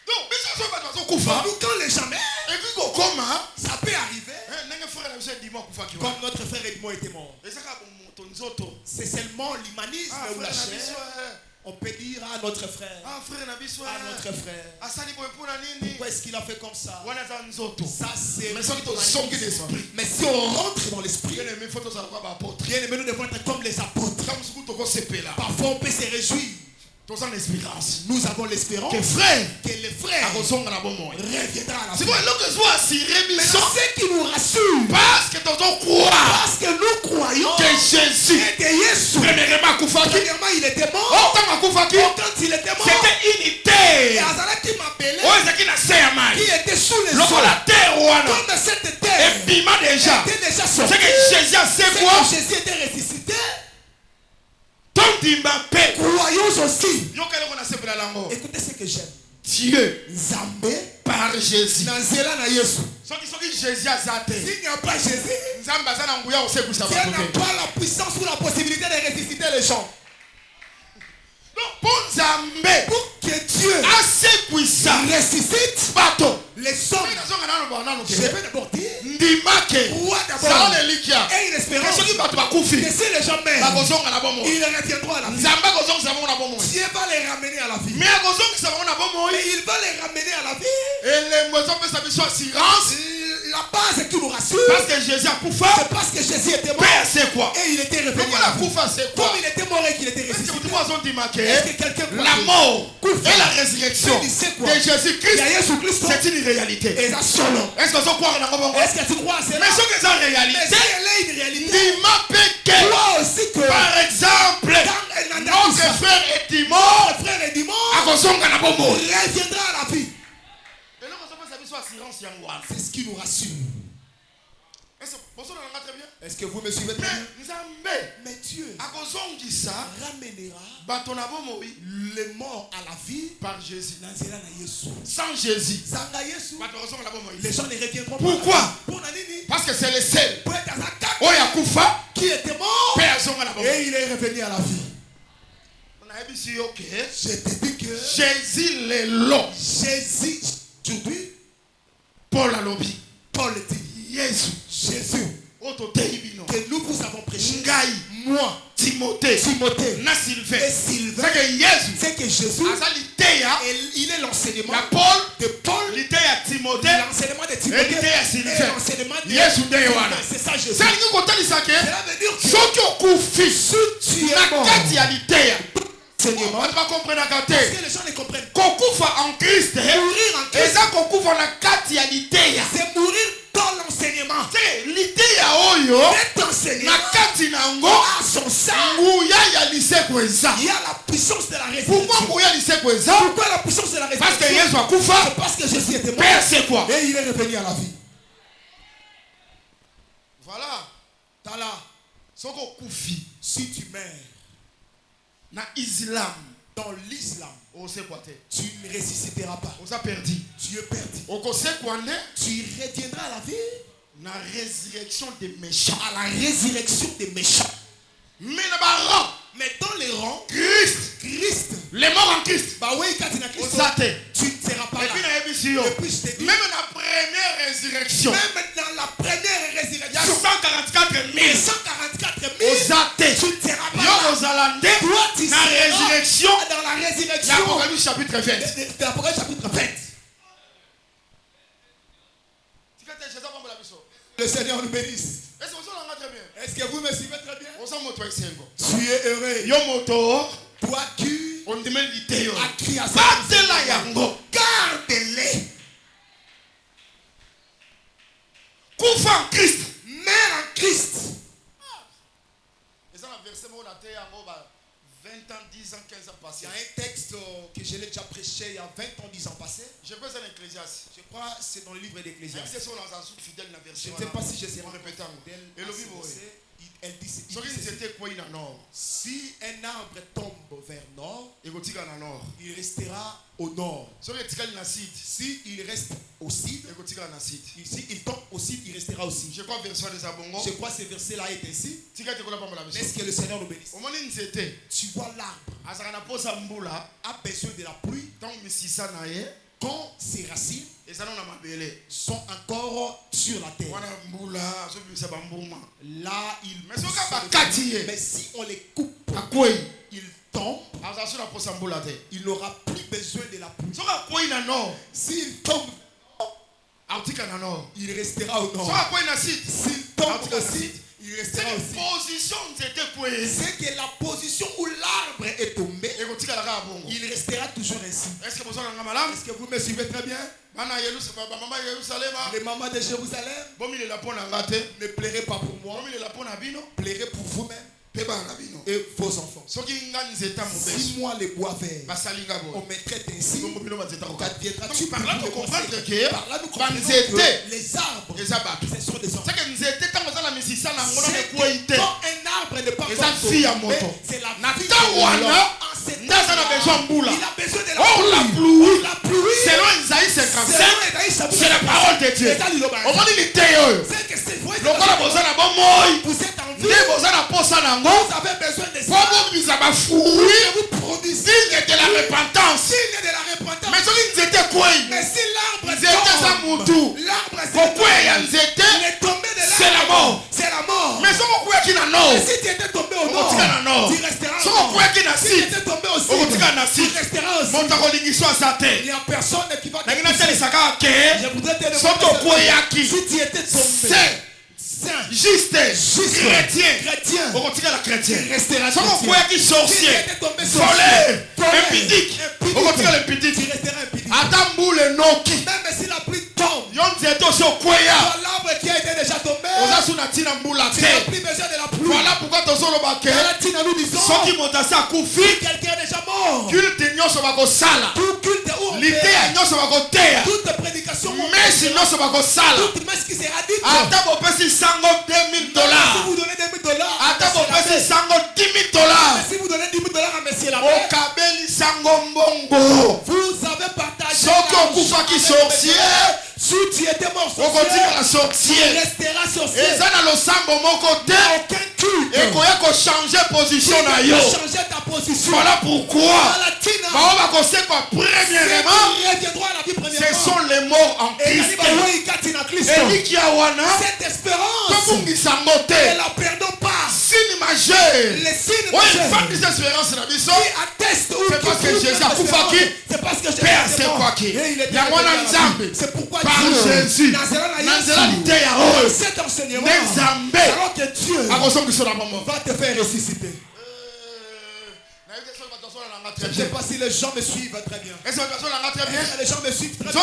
Donc, quand les gens meurent, ça peut arriver. Comme notre frère Edmond était mort. C'est seulement seulement l'humanisme ou la chair, on peut dire à notre frère, pourquoi est-ce qu'il a fait comme ça? Ça c'est mais si on rentre dans l'esprit, bien aimé, nous devons être comme les apôtres. Parfois on peut se réjouir. Nous avons l'espérance que les frères reviendront à la vie. Mais c'est qui nous rassure, parce que nous croyons que Jésus était Jésus. Premièrement, il était mort. Quand il était mort, c'était unité. Qui était sous les eaux. Comme cette terre était déjà sortie. C'est que Jésus était ressuscité. Croyons aussi. Écoutez ce que j'aime. Dieu, Zambé, par Jésus. S'il n'y a pas Jésus, Dieu n'a pas la puissance ou la possibilité de ressusciter les gens. Pour que Dieu assez puissant ressuscite les hommes. Je vais d'abord dire roi d'abord et une espérance que si les gens meurent, ils reviendront à la vie. Dieu va les ramener à la vie. Mais il va les ramener à la vie. La base qui nous rassure, parce que Jésus a c'est parce que Jésus était mort et il était revenu à la vie. Comme il était mort et qu'il était ressuscité. Est-ce que quelqu'un croit la mort et la résurrection de Jésus-Christ, c'est une réalité. Est-ce que tu crois à cela? Mais ce que c'est une réalité, crois aussi que par exemple notre frère Edimon reviendra à la vie. C'est ce qui nous rassure. Est-ce que vous me suivez très bien? Mais Dieu ramènera les morts à la vie par Jésus. Sans Jésus, les gens ne reviendront pas. Pourquoi? Parce que c'est le seul qui était mort et il est revenu à la vie. Je te dis que Jésus le long. Jésus, aujourd'hui, Paul dit Jésus que nous vous avons prêché, moi, Timothée et Sylvain, c'est que Jésus il est l'enseignement de Paul, l'enseignement de Timothée et l'enseignement de Jésus. C'est ça Jésus. Cela veut dire que si tu es mort, parce que les gens ne comprennent pas. En Christ, mourir en Christ, c'est mourir dans l'enseignement. Cet enseignement a son sein. Il y a la puissance de la résurrection. Pourquoi la puissance de la résurrection? Parce que Jésus était mort et il est revenu à la vie. Voilà. Si tu meurs dans l'islam, tu ne ressusciteras pas. Tu es perdu. Tu reviendras à la vie. La résurrection des méchants. À la résurrection des méchants. Mais dans les rangs, Christ. Les morts en Christ. Tu ne seras pas là. Et puis je te dis, même dans la première résurrection, il y a 144 000. Tu ne seras pas là. Toi, tu seras dans la résurrection. L'Apocalypse chapitre 20. Le Seigneur nous bénisse. Est-ce que vous me suivez très bien? Tu es heureux. Toi qui as crié à ça. Garde-les. Couffre en Christ. Mère en Christ. C'est un verset où on a 20 ans, 10 ans, 15 ans passés. Il y a un texte que je l'ai déjà prêché il y a 20 ans, 10 ans passés. Je crois que c'est dans le livre d'Ecclésiaste. Je ne sais pas si je sais répéter. Elle dit, si un arbre tombe vers nord, il restera au nord. Si il reste au sud, si il tombe au sud, il restera au sud. Je crois que ce verset-là est ainsi. Est-ce que le Seigneur nous bénisse? Tu vois l'arbre a besoin de la pluie. quand ces racines sont encore sur la terre, là, mais si on les coupe, ils tombent, il n'aura plus besoin de la pluie. S'il tombe, il restera au nord. S'il tombe aussi, il restera aussi. C'est que la position où l'arbre est tombé, il restera toujours ainsi. Est-ce que vous me suivez très bien? Les mamans de Jérusalem, ne pleurez pas pour moi, pleurez pour vous-même et vos enfants. Si moi les bois verts, on me traite ainsi, qu'adviendra-tu? Par là nous comprendre que les arbres, ce sont des enfants. Quand un arbre ne part pas, c'est la vie. Il a besoin de la pluie. Selon Isaïe 55, c'est la parole de Dieu. On va dire vous êtes en vie. Vous avez besoin de ça. Vous produisez de la repentance. Mais si l'arbre est tombé, c'est la mort. Mais si tu étais tombé au nord, tu resteras au nord. Si tu étais tombé au sud, tu resteras au sud. Il n'y a personne qui va te pousser. Je voudrais te demander si tu étais tombé juste chrétien, chrétien, restera chrétien. Sorcier, voleur, impudique, même si la pluie tombe, l'arbre qui a été déjà tombé, tu n'as plus besoin de la pluie. Voilà pourquoi nous disons, si quelqu'un est déjà mort, toute prédication, toute messe qui sera dite, $2000, si vous donnez $10,000, si vous donnez $10,000 à Monsieur la paix, vous avez partagé si tu étais mort sorcier, tu resteras sorcier. Aucun culte ne changer position. changer ta position. Voilà pourquoi premièrement, ce sont les morts en Christ. Cette espérance, ne la perdons pas. Signe majeur. Les signes majeurs que Jésus a coupé. C'est parce que Père, c'est quoi qui c'est pourquoi par Jésus cet enseignement que Dieu va te faire ressusciter. Je ne sais pas si les gens me suivent très bien. Les gens me suivent très bien.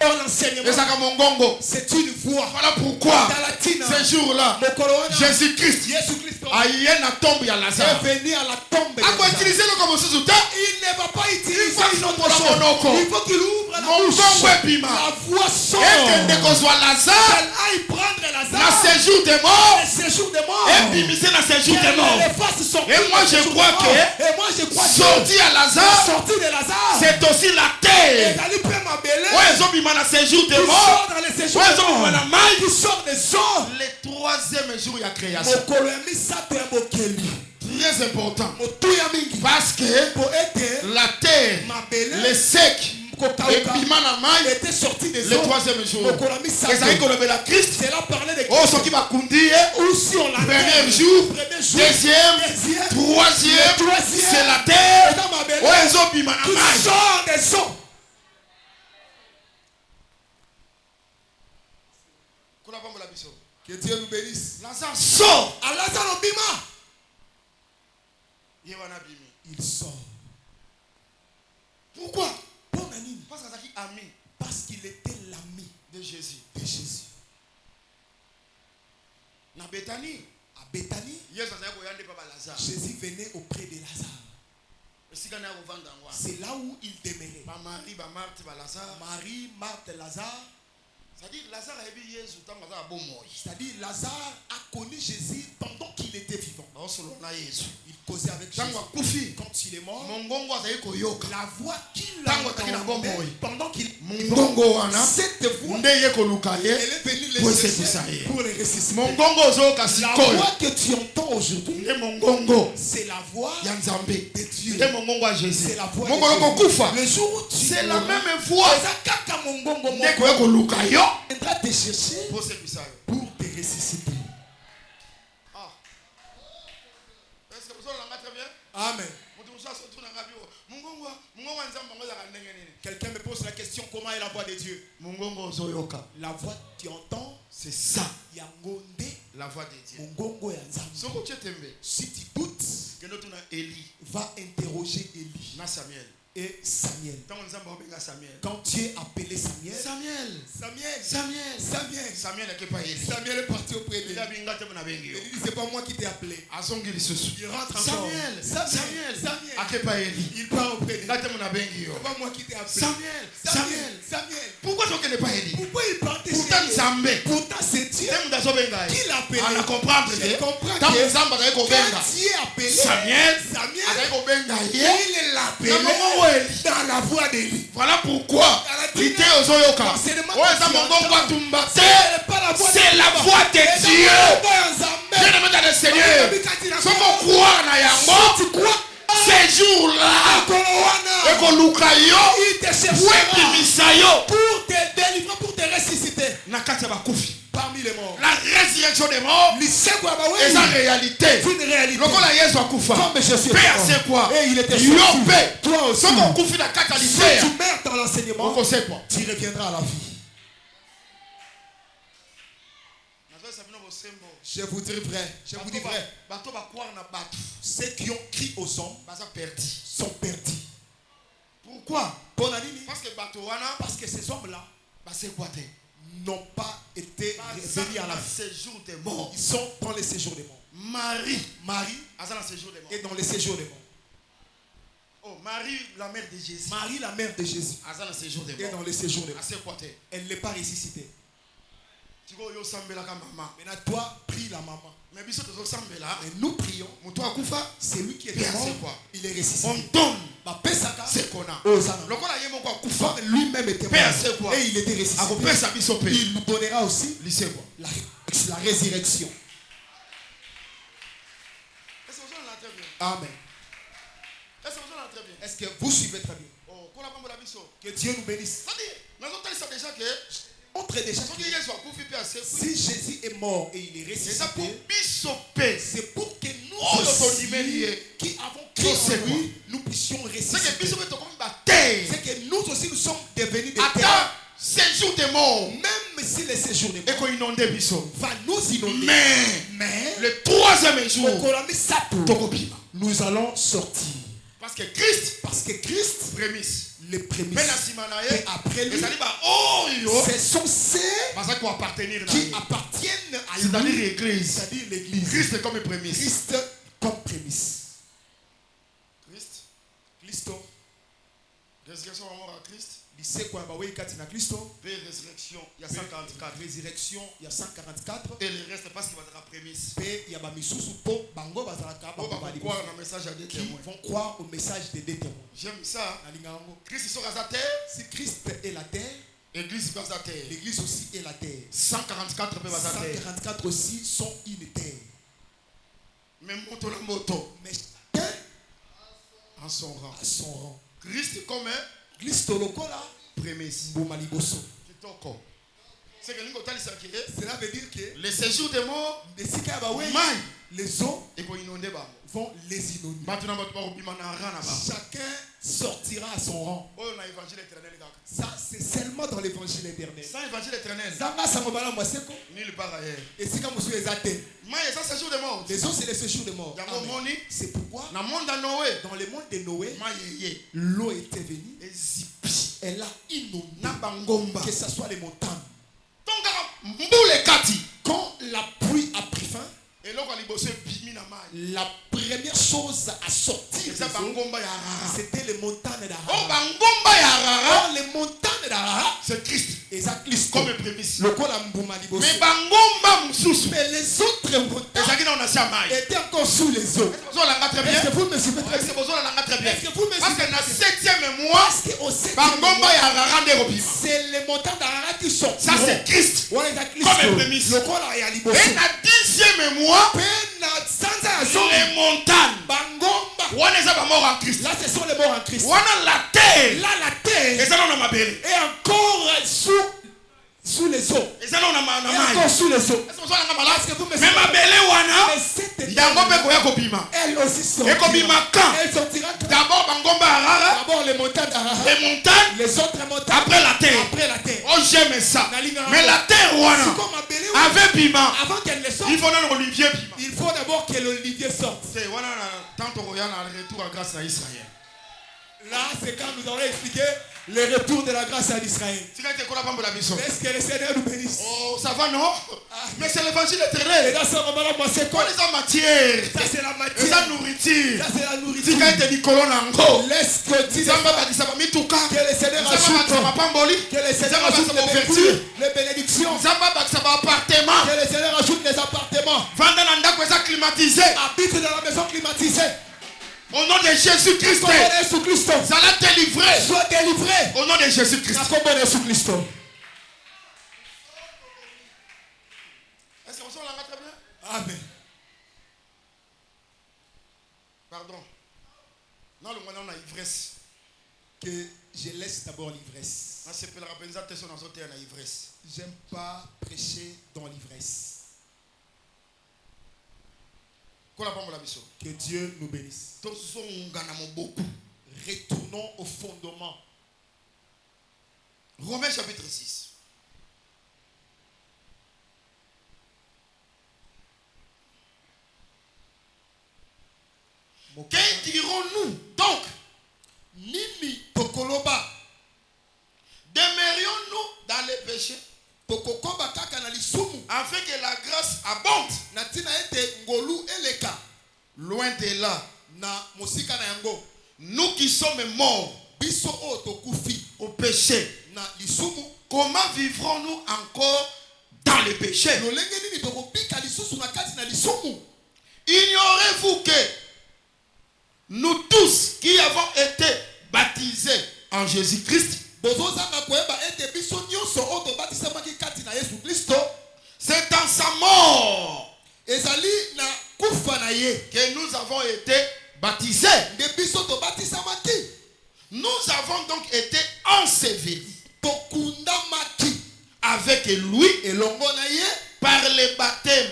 L'enseignement, c'est une voie. Voilà pourquoi ce jour-là, Jésus-Christ est venu à la tombe de Lazare. Il ne va pas utiliser une autre chose. Il faut qu'il ouvre la bouche. La voix sort. Qu'elle aille prendre Lazare. Séjour des morts. Et moi je crois que sorti de Lazare, c'est aussi la terre. Séjour des morts. Qui sort des eaux. Le troisième jour, il y a création. Très important. Parce que la terre, le sec, et Bimanamai était sorti des eaux. le troisième jour. Cela parlait de oh, ce qui va conduire premier jour, deuxième, troisième, c'est la terre. Oh, ils ont Bimanamai. Qui sort des eaux. Que Dieu nous bénisse. Lazare sort. À Lazare Bima. Il sort. Pourquoi? Parce qu'il était l'ami de Jésus. À Béthanie, Jésus venait auprès de Lazare. C'est là où il demeurait. Marie, Marthe, Lazare. C'est-à-dire Lazare a connu Jésus pendant qu'il était vivant. Il causait avec Jésus. Quand il est mort, la voix qu'il pendant qu'il cette voix, elle est venue les chercher pour les ressusciter. La voix que tu entends aujourd'hui, c'est la voix de Dieu. C'est la voix de Dieu. Le jour où tu c'est la même voix viendra te chercher pour te ressusciter. Amen. Quelqu'un me pose la question, comment est la voix de Dieu? La voix que tu entends, c'est ça. La voix de Dieu. Si tu doutes, va interroger Élie et Samuel. Quand tu es appelé Samuel, Samuel est parti auprès de lui. Il dit, c'est pas moi qui t'ai appelé. Il rentre encore. Samuel. Il part auprès de lui. C'est pas moi qui t'ai appelé. Samuel. Pourquoi tu n'es pas Élie? Pourquoi il partait chez Pourtant, lui? Pourtant c'est Dieu qui l'a appelé. On comprend que quand Dieu a appelé Samuel, il l'a appelé dans la voix d'Élie. Voilà pourquoi c'est pas la voix de Dieu. Bien-aimé dans le Seigneur, si on croit na yango, ces jours-là, pour te délivrer, pour te ressusciter parmi les morts. La résurrection des morts est en réalité. C'est une réalité. Comme je suis mort, et il était sorti. Toi aussi, si tu meurs dans l'enseignement, tu reviendras à la vie. Je vous dis vrai. Ceux qui ont crié aux hommes sont perdus. Pourquoi? Parce que ces hommes-là n'ont pas été revenus à la vie. Ils sont dans les séjours des morts. Marie est dans les séjours des morts. Oh, Marie, la mère de Jésus. Marie, la mère de Jésus, est dans les séjours des morts. Elle n'est pas ressuscitée. Maintenant, toi, prie la maman. Mais nous prions. C'est lui qui est mort. Il est ressuscité. On donne. C'est qu'on a. Lui-même était mort. Et il était ressuscité. Il nous donnera aussi la résurrection. Amen. Est-ce que vous suivez très bien? Que Dieu nous bénisse. Montre déjà que si Jésus est mort et il est ressuscité, c'est pour que nous aussi, qui avons cru en lui, nous puissions ressusciter. C'est que nous aussi nous sommes devenus des terres. Séjour des morts, même si le séjour des morts va nous inonder, mais le troisième jour, nous allons sortir. Parce que Christ, les prémices. Et après lui, ce sont ceux qui appartiennent à lui, c'est-à-dire l'église. Christ comme prémisse. Christ comme prémisse. Christo. Résurrection à Christ. Résurrection, il y a 144. Résurrection, il y a 144. Et le reste parce qu'il va être prémisse. Il y a qui vont croire au message des deux témoins. J'aime ça. Christ sur la terre. Si Christ est la terre, l'église aussi est la terre. 144 peuvent être terre. 144 aussi sont une terre. Mais chacun à son rang. Christ comme Christ lokola prémisse. C'est que cela veut dire que le séjour des morts, les eaux vont les inonder. Chacun sortira à son rang. Ça, c'est seulement dans l'évangile éternel. Sans évangile éternel, nulle part ailleurs. Et c'est comme si les athées. Séjour des morts. Les eaux, c'est le séjour des morts. C'est pourquoi dans le monde de Noé, l'eau était venue. Elle a inondé. Que ce soit les montagnes. Quand la pluie a pris fin, la première chose à sortir c'était les montagnes d'Arara. Les montagnes d'Arara, c'est Christ. Et ça, Christ comme prémisse. Mais les autres montagnes étaient encore sous les eaux. Est-ce que vous me suivez très bien? Parce que dans le 7e mois, C'est les montagnes d'Ararat qui sont. Ça c'est Christ. Comme prémisse. Et la 10e mois, les montagnes. Là, ce sont les morts en Christ. La terre. Là, la terre est encore sous les eaux. Et encore sous les eaux. Est-ce que vous me suivez? Elle aussi sort. Elle sortira quand? D'abord les montagnes d'Ararat. Les autres montagnes. Après la terre. Oh, j'aime ça. Mais la terre, avec piment. Avant qu'elle ne sorte, il faut l'olivier piment. Il faut d'abord que l'olivier sorte. C'est tant qu'on regarde le retour à grâce à Israël. Là, c'est quand nous allons expliquer le retour de la grâce à Israël. Est-ce que le Seigneur nous bénisse? Oh, ça va, non? Mais c'est l'évangile éternel. C'est quoi les matières? Ça, c'est la matière. C'est la nourriture. Ça, c'est la nourriture. Laisse que le Seigneur ajoute les bénédictions. Que le Seigneur ajoute les appartements. Habite dans la maison climatisée. Au nom de Jésus-Christ. Ça l'a délivré. Sois délivré. Au nom de Jésus-Christ. Est-ce qu'on s'en l'a très bien? Amen. Pardon. Non, le moyen on a ivresse. Que je laisse d'abord l'ivresse. J'aime pas prêcher dans l'ivresse. Que Dieu nous bénisse. Retournons au fondement. Romains chapitre 6. Que dirons-nous donc? Nimi tokoloba. Demeurions-nous dans les péchés afin que la grâce abonde? Loin de là. Nous qui sommes morts au péché, comment vivrons-nous encore dans le péché? Ignorez-vous que nous tous qui avons été baptisés en Jésus-Christ, c'est en sa mort que nous avons été baptisés. Nous avons donc été ensevelis avec lui par le baptême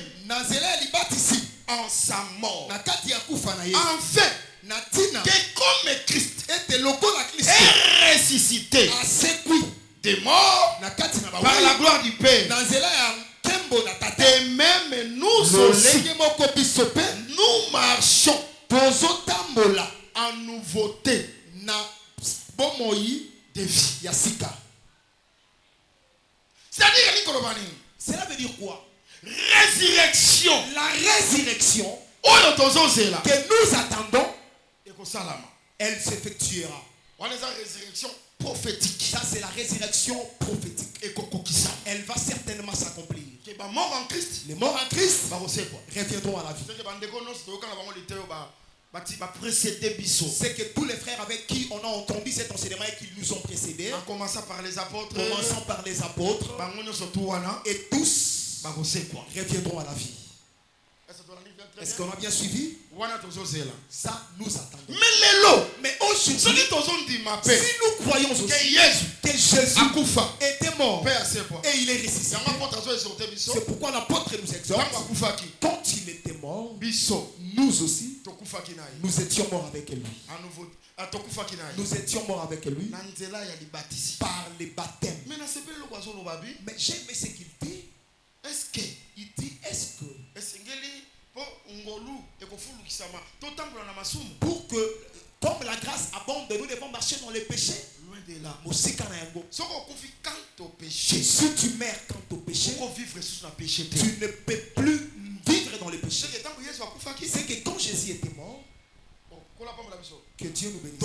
en sa mort. Enfin, que comme Christ est ressuscité des morts par la gloire du Père, et même nous aussi, nous marchons en nouveauté de vie. Cela veut dire quoi? Résurrection. La résurrection que nous attendons, elle s'effectuera. Résurrection prophétique. Ça, c'est la résurrection prophétique. Elle va certainement s'accomplir. Les morts en Christ reviendront à la vie. C'est que tous les frères avec qui on a entendu cet enseignement et qui nous ont précédés, en commençant par les apôtres, et tous reviendront à la vie. Est-ce qu'on a bien suivi? Ça, nous attendons. Mais aujourd'hui, si nous croyons aussi que Jésus était mort et il est ressuscité, c'est pourquoi l'apôtre nous exhorte. Quand il était mort, nous aussi, nous étions morts avec lui. Nous étions morts avec lui par les baptêmes. Mais j'aime ce qu'il dit. Il dit, est-ce que pour que, comme la grâce abonde, nous devons marcher dans les péchés? Loin de là. Si tu meurs quant au péché, tu ne peux plus vivre dans les péchés. C'est que quand Jésus était mort, que Dieu nous bénisse,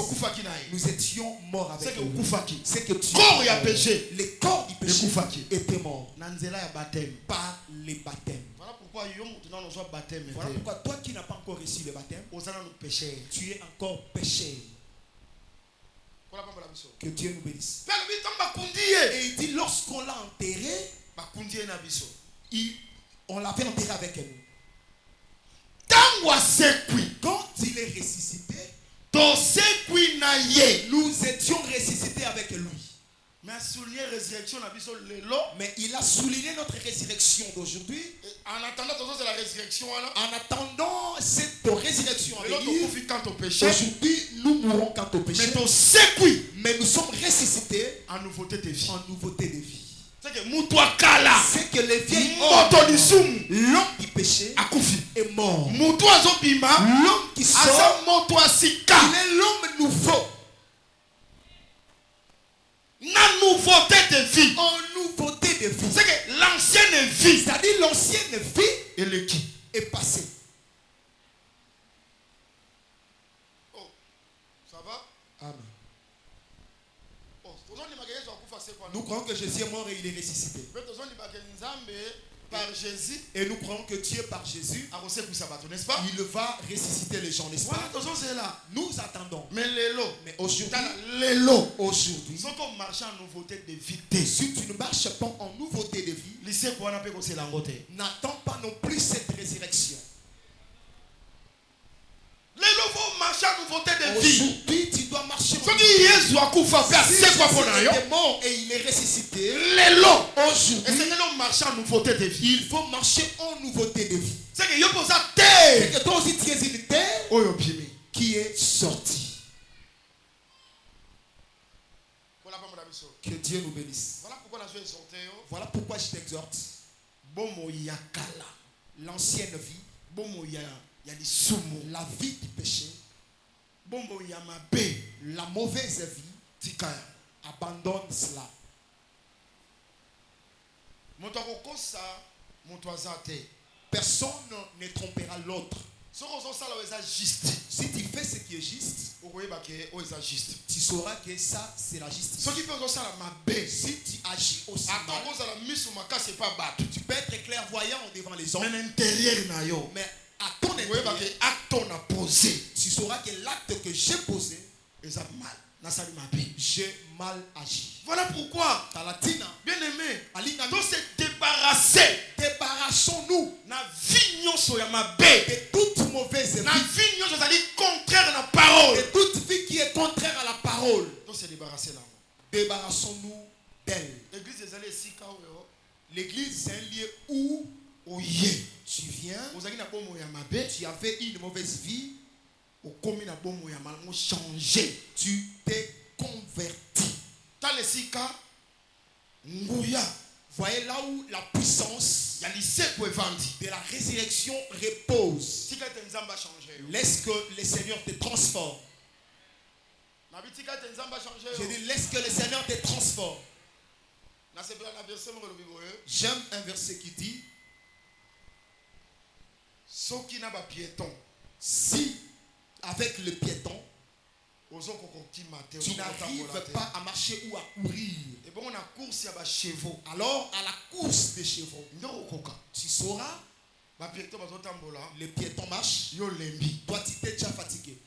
nous étions morts avec lui. C'est que les corps du péché étaient morts par les baptêmes. Voilà pourquoi toi qui n'as pas encore reçu le baptême, tu es encore péché. Que Dieu nous bénisse. Et il dit, lorsqu'on l'a enterré, on l'avait enterré avec nous. Quand il est ressuscité, nous étions ressuscités avec lui. Mais il a souligné notre résurrection d'aujourd'hui. En attendant cette résurrection, aujourd'hui nous mourrons quant au péché. Mais nous sommes ressuscités en nouveauté de vie. C'est que les vieilles hommes, l'homme du péché est mort. L'homme qui sort, il est l'homme nouveau. La nouveauté de vie. En nouveauté de vie. C'est que l'ancienne vie, c'est-à-dire l'ancienne vie est passée. Oh, ça va? Amen. Nous croyons que Jésus est mort et il est ressuscité. Par Jésus. Et nous croyons que Dieu par Jésus, n'est-ce pas? Il va ressusciter les gens, n'est-ce pas? Nous attendons. Mais aujourd'hui, si tu ne marches pas en nouveauté de vie, n'attends pas non plus cette résurrection. Aujourd'hui, tu dois marcher en nouveauté. Si Jésus est mort et il est ressuscité, aujourd'hui, il faut marcher en nouveauté de vie. C'est que toi aussi tu es une terre qui est sortie. Que Dieu nous bénisse. Voilà pourquoi je t'exhorte. L'ancienne vie, la vie du péché, la mauvaise vie, abandonne cela. Personne ne trompera l'autre. Si tu fais ce qui est juste, tu sauras que ça c'est la justice. Si tu agis aussi mal, tu peux être clairvoyant devant les hommes, mais à ton intérieur, tu sauras que l'acte que j'ai posé, j'ai mal agi. Voilà pourquoi, bien aimé, donc se débarrasser. Débarrassons-nous de toute mauvaise vie, contraire à la parole. de toute vie qui est contraire à la parole. Donc se débarrasser là. Débarrassons-nous d'elle. L'église, c'est un lieu où tu viens, tu avais une mauvaise vie, tu t'es converti. Voyez là où la puissance de la résurrection repose. Laisse que le Seigneur te transforme. Je dis, laisse que le Seigneur te transforme. J'aime un verset qui dit, si avec le piéton, tu n'arrives pas à marcher ou à courir, alors à la course des chevaux, tu sauras, le piéton marche, toi tu t'es déjà fatigué.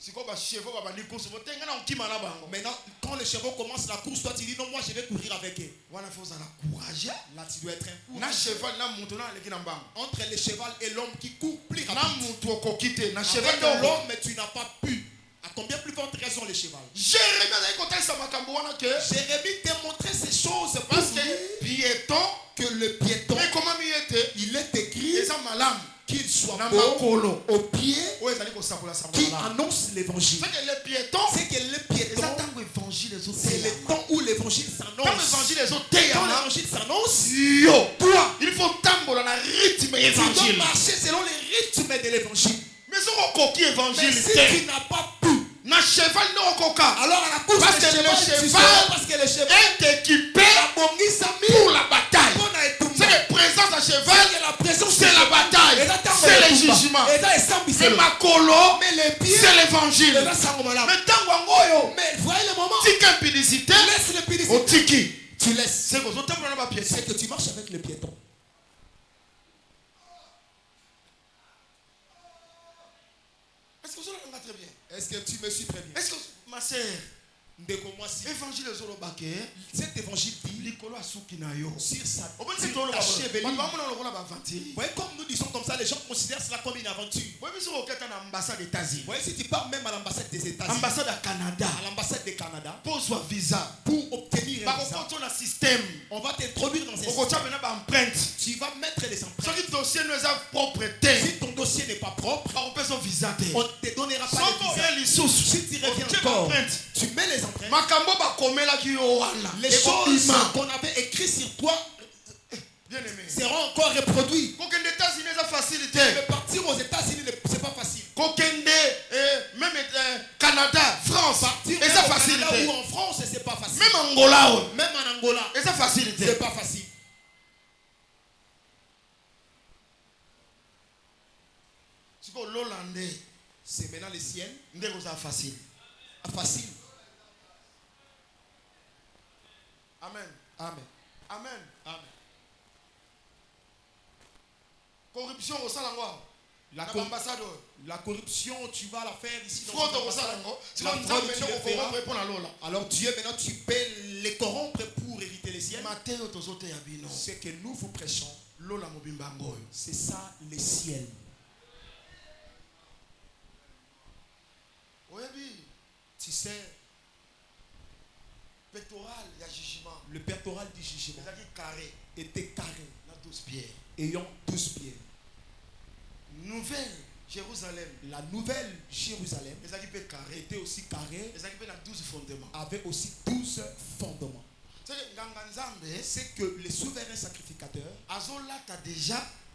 Maintenant, quand les chevaux commencent la course, toi tu dis non, moi je vais courir avec eux. Là tu dois être un entre le cheval et l'homme qui court plus rapide. Avec l'homme, mais tu n'as pas pu. À combien plus forte raison le cheval? Jérémie démontrait ces choses parce que le piéton, il est écrit qu'il soit beau au pied qui annonce l'évangile. C'est que le piéton, c'est le temps où l'évangile s'annonce. Quand l'évangile s'annonce, toi, il faut tambola na rythme tu dois évangile. marcher selon les rythmes de l'évangile. Mais si tu n'as pas pu, alors à la course parce que le cheval est équipé pour la bataille. C'est la présence à cheval, c'est la bataille, c'est le jugement. C'est ma colo, c'est l'évangile. Mais voyez le moment, laisse l'impudicité. Tu laisses. C'est que tu marches avec le piéton. Est-ce que vous entendez très bien? Est-ce que tu me suis très bien? Est-ce que ma sœur, Évangile ezolobake. Cet évangile dit likolo asuki na yo. sur sa chevelure. Voyez, comme nous disons comme ça, les gens considèrent cela comme une aventure. Voyez, si tu pars même à l'ambassade des États-Unis, ambassade à Canada, à l'ambassade du Canada, pose un visa pour obtenir un visa, système. On va t'introduire dans un système. Tu vas mettre les empreintes. Si ton dossier n'est pas propre, on ne te donnera pas de visa. Si tu reviens encore, tu mets les empreintes. Les choses qu'on avait écrites sur toi seront encore reproduites. Mais partir aux États-Unis, c'est pas facile. Même Canada, France, partir c'est facile. Ou en France, c'est pas facile. Même en Angola, c'est facile. C'est pas facile. C'est maintenant le ciel. Facile. Facile. Amen. Amen. Amen. Amen. Corruption au Salangwa. La corruption, tu vas la faire ici dans alors Dieu, maintenant tu peux les corrompre pour éviter les ciels. Ce que nous vous prêchons, c'est ça les ciels. Tu sais, le pectoral du jugement était carré, ayant 12 pieds. Nouvelle Jérusalem, la nouvelle Jérusalem était aussi carrée, avait aussi 12 fondements. C'est que les souverains sacrificateurs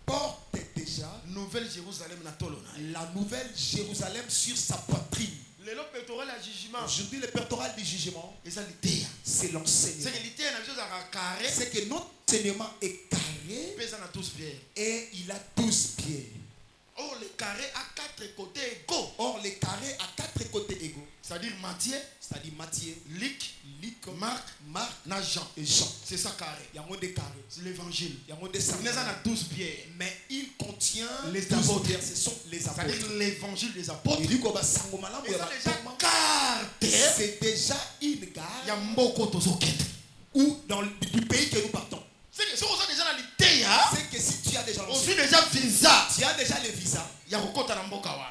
portent déjà nouvelle Jérusalem la nouvelle Jérusalem sur sa poitrine. Aujourd'hui, le pectoral du jugement, c'est l'enseignement. C'est que notre enseignement est carré et il a 12 pieds. Or, le carré a 4 côtés égaux. C'est-à-dire Matthieu, Luc, Marc, Jean. Et Jean. C'est ça carré. Il y a un des carrés. C'est l'évangile. Il y a un des Il y a 12 pierres. Mais il contient les apôtres. Ce sont les apôtres. C'est-à-dire l'évangile des apôtres. C'est déjà une gare. Il y a beaucoup de ou dans du pays que nous partons. C'est que si tu as déjà le visa, tu as déjà le visa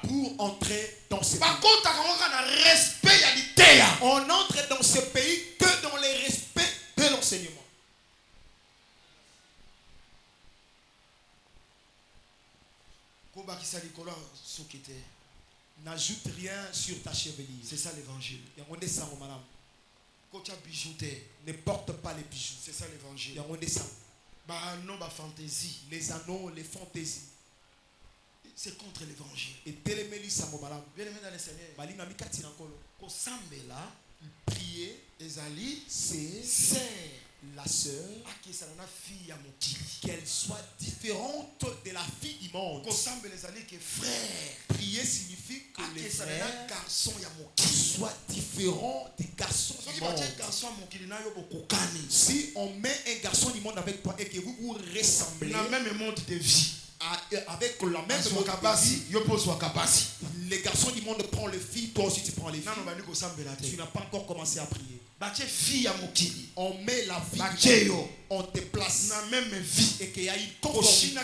pour entrer dans ce pays. On entre dans ce pays que dans le respect de l'enseignement. N'ajoute rien sur ta chevelure. C'est ça l'évangile. Ne porte pas les bijoux. C'est ça l'évangile. Les anneaux, les fantaisies. C'est contre l'évangile. Et téléméli samobala. Bien aimé dans le Seigneur. Malina mikati nankolo. Kosambela. Prier. Ezali. C'est la sœur. Qu'elle soit différente de la fille du monde. Kosambela ezali que frère. Prier signifie que les frères soient différents des garçons du monde. Si on met un garçon du monde avec toi et que vous vous ressemblez. Dans le même monde de vie. Avec la même les garçons du monde prennent les filles, toi aussi tu prends les filles. Tu n'as pas encore commencé à prier. On met la vie, on te place dans la même vie et qu'il y a une conformité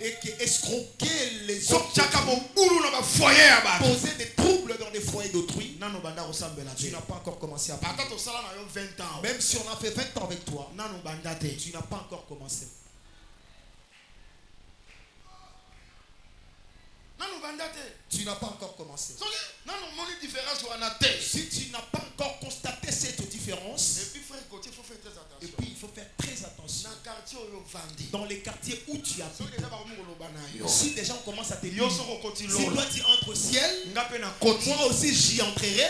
et que escroquer les autres, poser des troubles dans des foyers d'autrui. Tu n'as pas encore commencé à prier. Même si on a fait 20 ans avec toi, tu n'as pas encore commencé. Tu n'as pas encore commencé. Si tu n'as pas encore constaté cette différence, et puis il faut faire très attention. Dans les quartiers où tu habites, si déjà on commence à te dire, si toi tu entres au ciel, moi aussi j'y entrerai,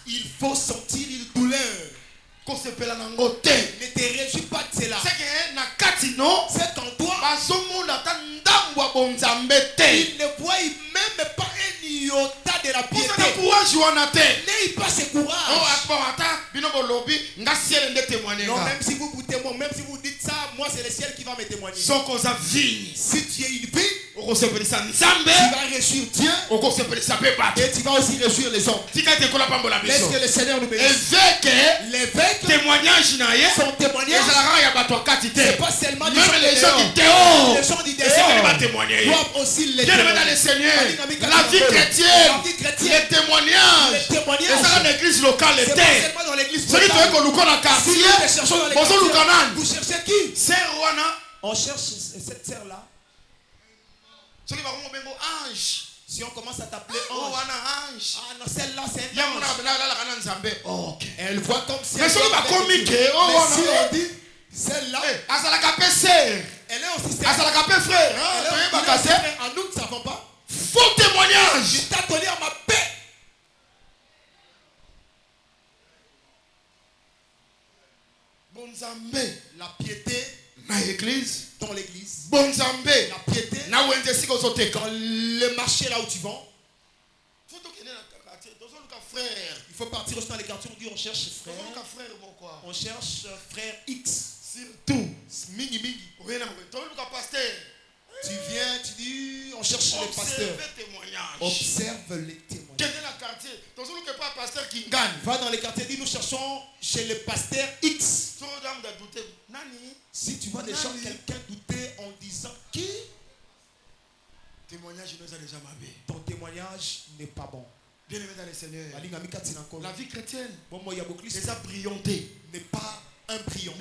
il faut sentir une douleur. Ne te réjouis pas de cela. C'est qu'en toi, il ne voit même pas un iota de la piété. N'ayez pas ce courage. Non, même si vous vous témoignez donc même si vous dites ça, moi c'est le ciel qui va me témoigner. Si tu es une vie, tu vas réjouir Dieu et tu vas aussi réjouir les hommes. Laisse que le Seigneur nous bénisse. L'évêque, son témoignage, c'est pas seulement les gens qui doivent aussi les témoigner. La vie chrétienne, les témoignages, c'est pas l'église locale, c'est pas seulement dans l'église locale. Si nous cherchons dans les quartiers, vous cherchez qui? On cherche cette sœur-là. Si on commence à t'appeler ange, ah non, celle-là c'est un ange. Elle voit comme si elle on dit celle-là, elle est aussi frère. En nous ne savons pas. Faux témoignage. Je t'ai donné à ma paix. La piété dans l'église. La piété dans le marché là où tu vends. Il faut partir aussi dans les quartiers où on dit on cherche frère. On cherche frère X. Surtout. Mini. Tu viens, tu dis on cherche les pasteurs. Observe les témoignages. Va dans les quartiers, dis nous cherchons chez le pasteur X. Si tu vois des gens, quelqu'un douter en disant qui? Ton témoignage n'est pas bon. Bien-aimé dans le Seigneur, la vie chrétienne, n'est pas un brillant.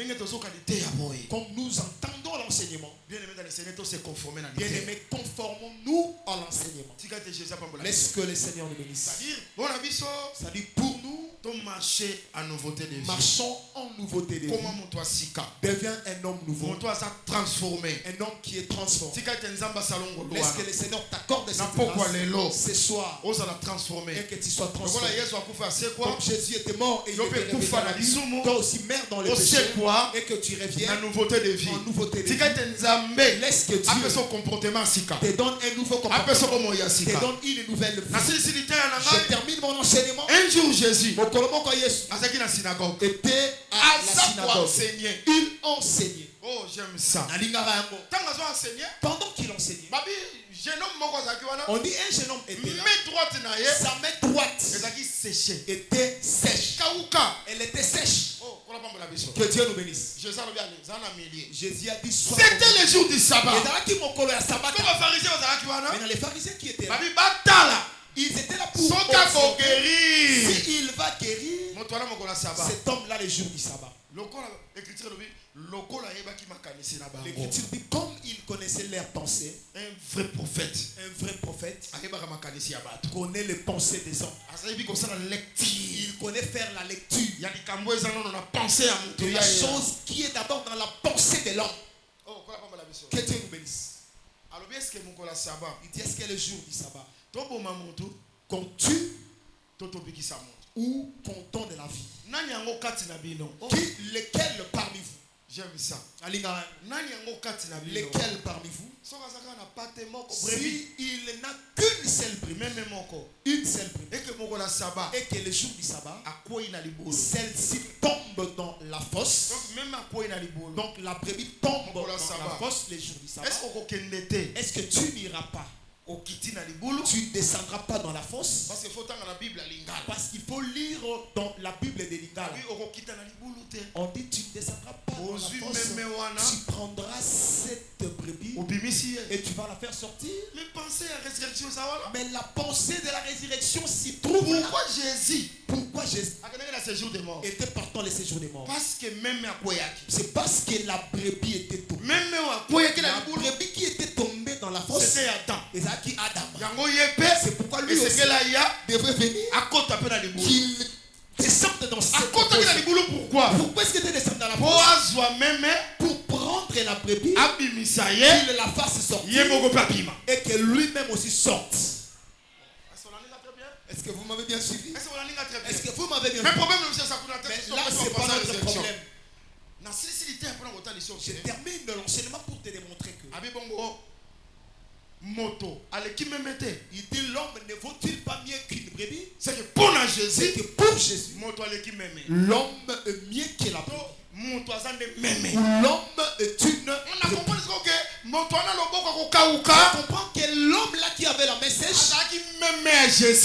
Comme nous entendons l'enseignement, bien-aimé dans le Seigneur, tous se conformer. Bien-aimé, conformons-nous à l'enseignement. Laisse que le Seigneur nous bénisse. C'est-à-dire pour nous, marcher en nouveauté de vie. Marchons en nouveauté de vie. Deviens un homme nouveau. Transformé. Un homme qui est transformé. Laisse que le Seigneur t'accorde cette grâce ce soir. Et que tu sois transformé. Comme Jésus était mort et il était réveillé, toi aussi meurs dans le péché et que tu reviens en nouveauté de vie. Laisse que Dieu te donne un nouveau comportement. Te donne une nouvelle vie. Je termine mon enseignement. Un jour Jésus était à la synagogue. Il enseignait. Oh, j'aime ça. Pendant qu'il enseignait, on dit un jeune homme était là. Sa main droite était sèche. Elle était sèche. Que Dieu nous bénisse. Jésus a dit c'était le jour du sabbat. Mais les pharisiens qui étaient là, ils étaient là pour guérir. S'il va guérir cet homme-là le jour du sabbat. L'Écriture dit comme il connaissait leurs pensées, un vrai prophète connaît les pensées des hommes. Il connaît faire la lecture. Il y a des choses qui est d'abord dans la pensée de l'homme. Que Dieu nous bénisse. Il dit est-ce que le jour du sabbat, qu'on tue ou qu'on donne la vie? Lequel parmi vous? J'aime ça. Lequel parmi vous? Si il n'a qu'une seule brebis, une seule brebis, et que le jour du sabbat, celle-ci tombe dans la fosse, donc la brebis tombe dans la fosse le jour du sabbat, est-ce que tu n'iras pas? Tu ne descendras pas dans la fosse parce qu'il faut lire dans la Bible de Lingala. On dit tu ne descendras pas dans la fosse. Tu prendras cette brebis et tu vas la faire sortir. Mais la pensée de la résurrection s'y trouve. Pourquoi Jésus était partant le séjour des morts? C'est parce que la brebis était tombée. La brebis qui était tombée dans la fosse, c'était Adam. C'est pourquoi lui aussi devrait venir qu'il descende dans cette fosse. Pourquoi est-ce que tu descends dans la fosse? Pour prendre la brebis, qu'il la fasse sortir et que lui-même aussi sorte. Est-ce que vous m'avez bien suivi? Est-ce que vous m'avez bien suivi? Mais là, ce n'est pas notre problème. Je termine l'enseignement pour te démontrer que il dit l'homme ne vaut-il pas mieux qu'une brebis? C'est que pour Jésus, l'homme est mieux que la brebis. l'homme est une. On comprend que l'homme là qui avait la main sèche,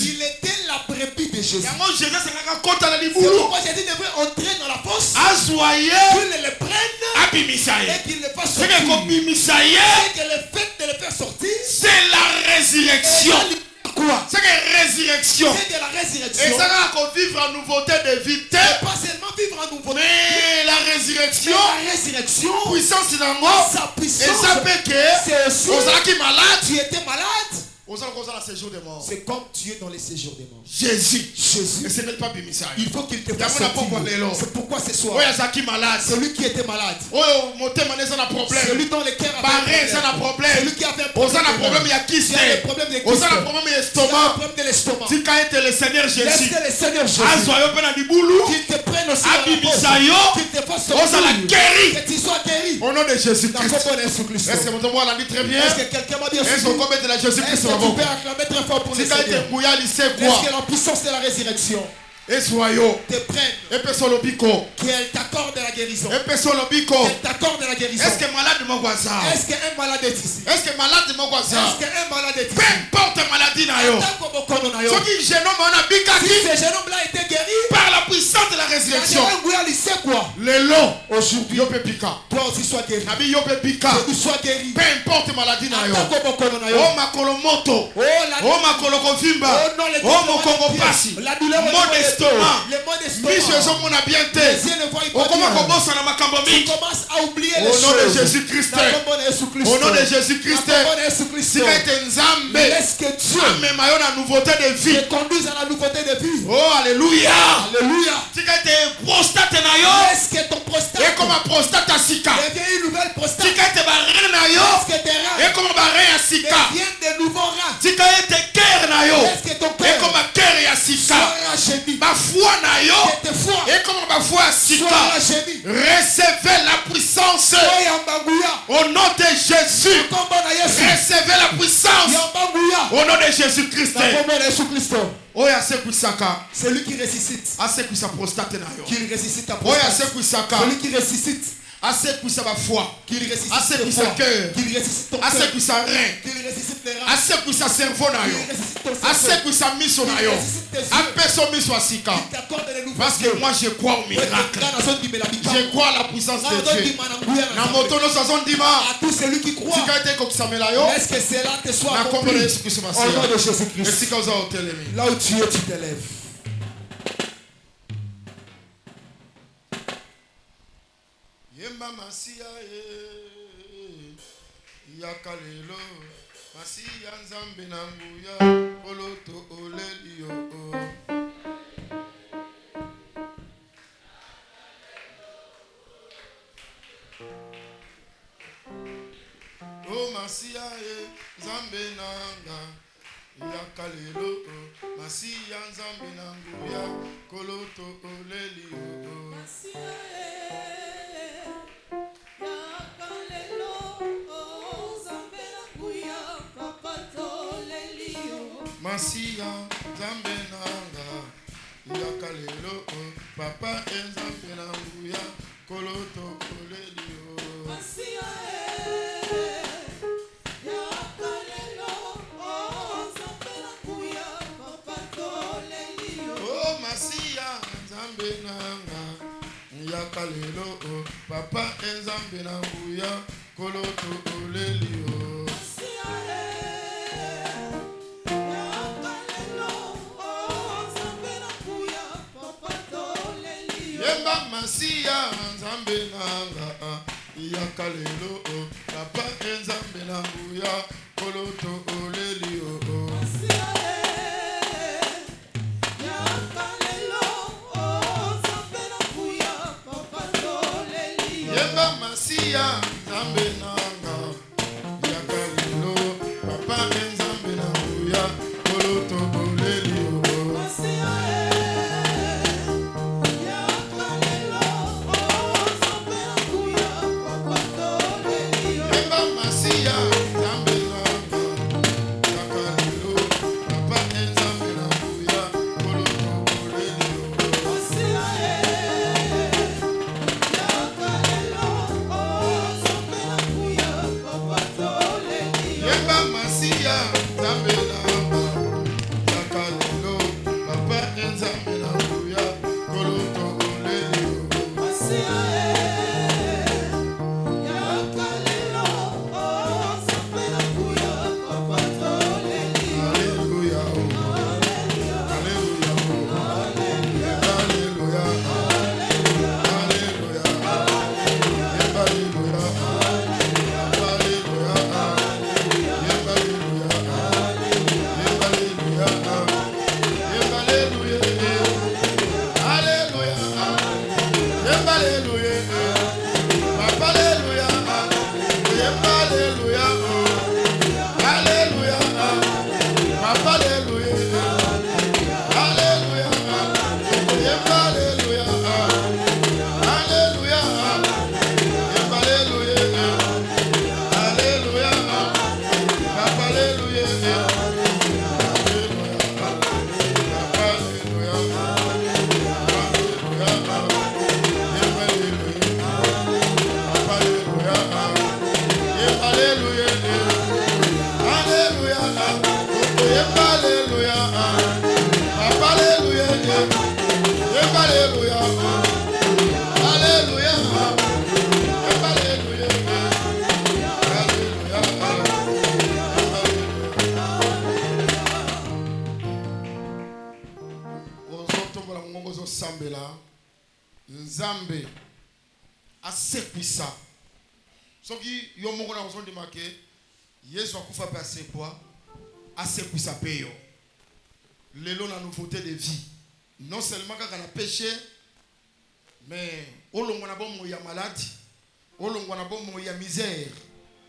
il était la brebis de Jésus. C'est pourquoi Jésus devrait entrer dans la fosse, qu'il le prenne et qu'il le fasse sortir. Et que le fait de le faire sortir, c'est la résurrection. C'est la résurrection. C'est de la résurrection. Et ça va vivre en nouveauté de vie. Et pas seulement vivre en nouveauté. Mais la résurrection. La résurrection. Puissance dans sa puissance. Et ça fait que. C'est aussi. Malade. Tu étais malade. C'est comme tu es dans les séjours des morts. Jésus. Et ce n'est pas Bimisa. Il faut qu'il te fasse sortir. C'est pourquoi ce soir. Celui qui était malade. Celui dont le cœur avait un problème. Celui qui avait un problème. Il y a un problème de l'estomac. Si quand était le Seigneur Jésus. Laisse le Seigneur Jésus. Qu'il te prenne aussi. Qu'il te fasse sortir. Que tu sois guéri. Au nom de Jésus Christ. Est-ce que mon tomboi l'a dit très bien? Est-ce que quelqu'un m'a dit aussi? Est-ce qu'on peut de la Jésus Christ? Tu peux acclamer très fort pour le Seigneur. Est-ce que la puissance de la résurrection et soyo te prenne et pesolo biko qu'elle t'accorde la guérison et pesolo biko qu'elle t'accorde la guérison. Est-ce que malade mon voisin? Est-ce qu'un malade est ici? Est-ce que malade mon voisin? Est-ce qu'un malade est ici? Peu importe maladie na yo. Ce jeune homme a bikaki. Si ce jeune homme là était guéri par la puissance de la résurrection. Le long aujourd'hui yo pepika. Toi aussi sois guéri. Abi yo pepika. Tu sois guéri. Peu importe maladie na yo. Oh makolo moto. Oh makolo kovimba. Oh mokongo pasi. La douleur au estomac. Tu commences à oublier les choses. Au nom de Jésus-Christ. Au nom de Jésus-Christ. Laisse que Dieu te conduise à la nouveauté de vie. Oh alléluia. Alléluia. Laisse que ton prostate devient une nouvelle prostate. Laisse que tes reins deviennent de nouveaux reins. Laisse que ton cœur soit rajeuni. Ma foi na yo et comme ma foi sika recevez la puissance au nom de Jésus. Recevez la puissance au nom de Jésus Christ. Oh ya se kusaka celui qui ressuscite. Ase kusa prostate na yo. Qu'il ressuscite ta prostate. Oh ya se kusaka celui qui ressuscite. Assez pour sa foi, qu'il ressuscite assez pour sa cœur, qu'il ressuscite ton assez pour sa rein, qu'il ressuscite tes reins, assez pour sa cerveau na yo, assez pour sa mission na yo, après son mission asika. Parce que moi je crois au miracle, je crois à la puissance de Dieu. Na moto no sazon dima. À tout celui qui croit. Est-ce que cela te soit accompli? Au nom de Jésus-Christ. Là où tu es, tu t'élèves. Yemba Masia yakalelo Masia nzambe na nguya koloto olelio. Oh Masia nzambe nanga yakalelo Masia nzambe na nguya koloto olelio. Masia nzambe nanga yakalelo papa nzambe na nguya koloto olelio. Masia yakalelo nzambe na nguya papa olelio. Oh Masia nzambe nanga yakalelo papa nzambe na nguya koloto olelio. Masia nzambe nanga yakalelo papa nzambe na nguya koloto olelio. Masia yakalelo nzambe na nguya papa olelio. Yemba Masia nzambe nanga yakalelo papa nzambe na nguya koloto olelio. Masia Nzambe assez puissant. Soki yo moko na ozo dimake Yesu akufa pe assez quoi? Assez puissant peyo. Lelo na nouveauté de vie. Non seulement quand on a péché, mais olongo na bomo ya maladie, olongo na bomo ya misère,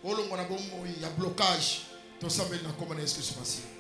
olongo na bomo ya blocage. Tout ça maintenant comment est-ce que c'est passé?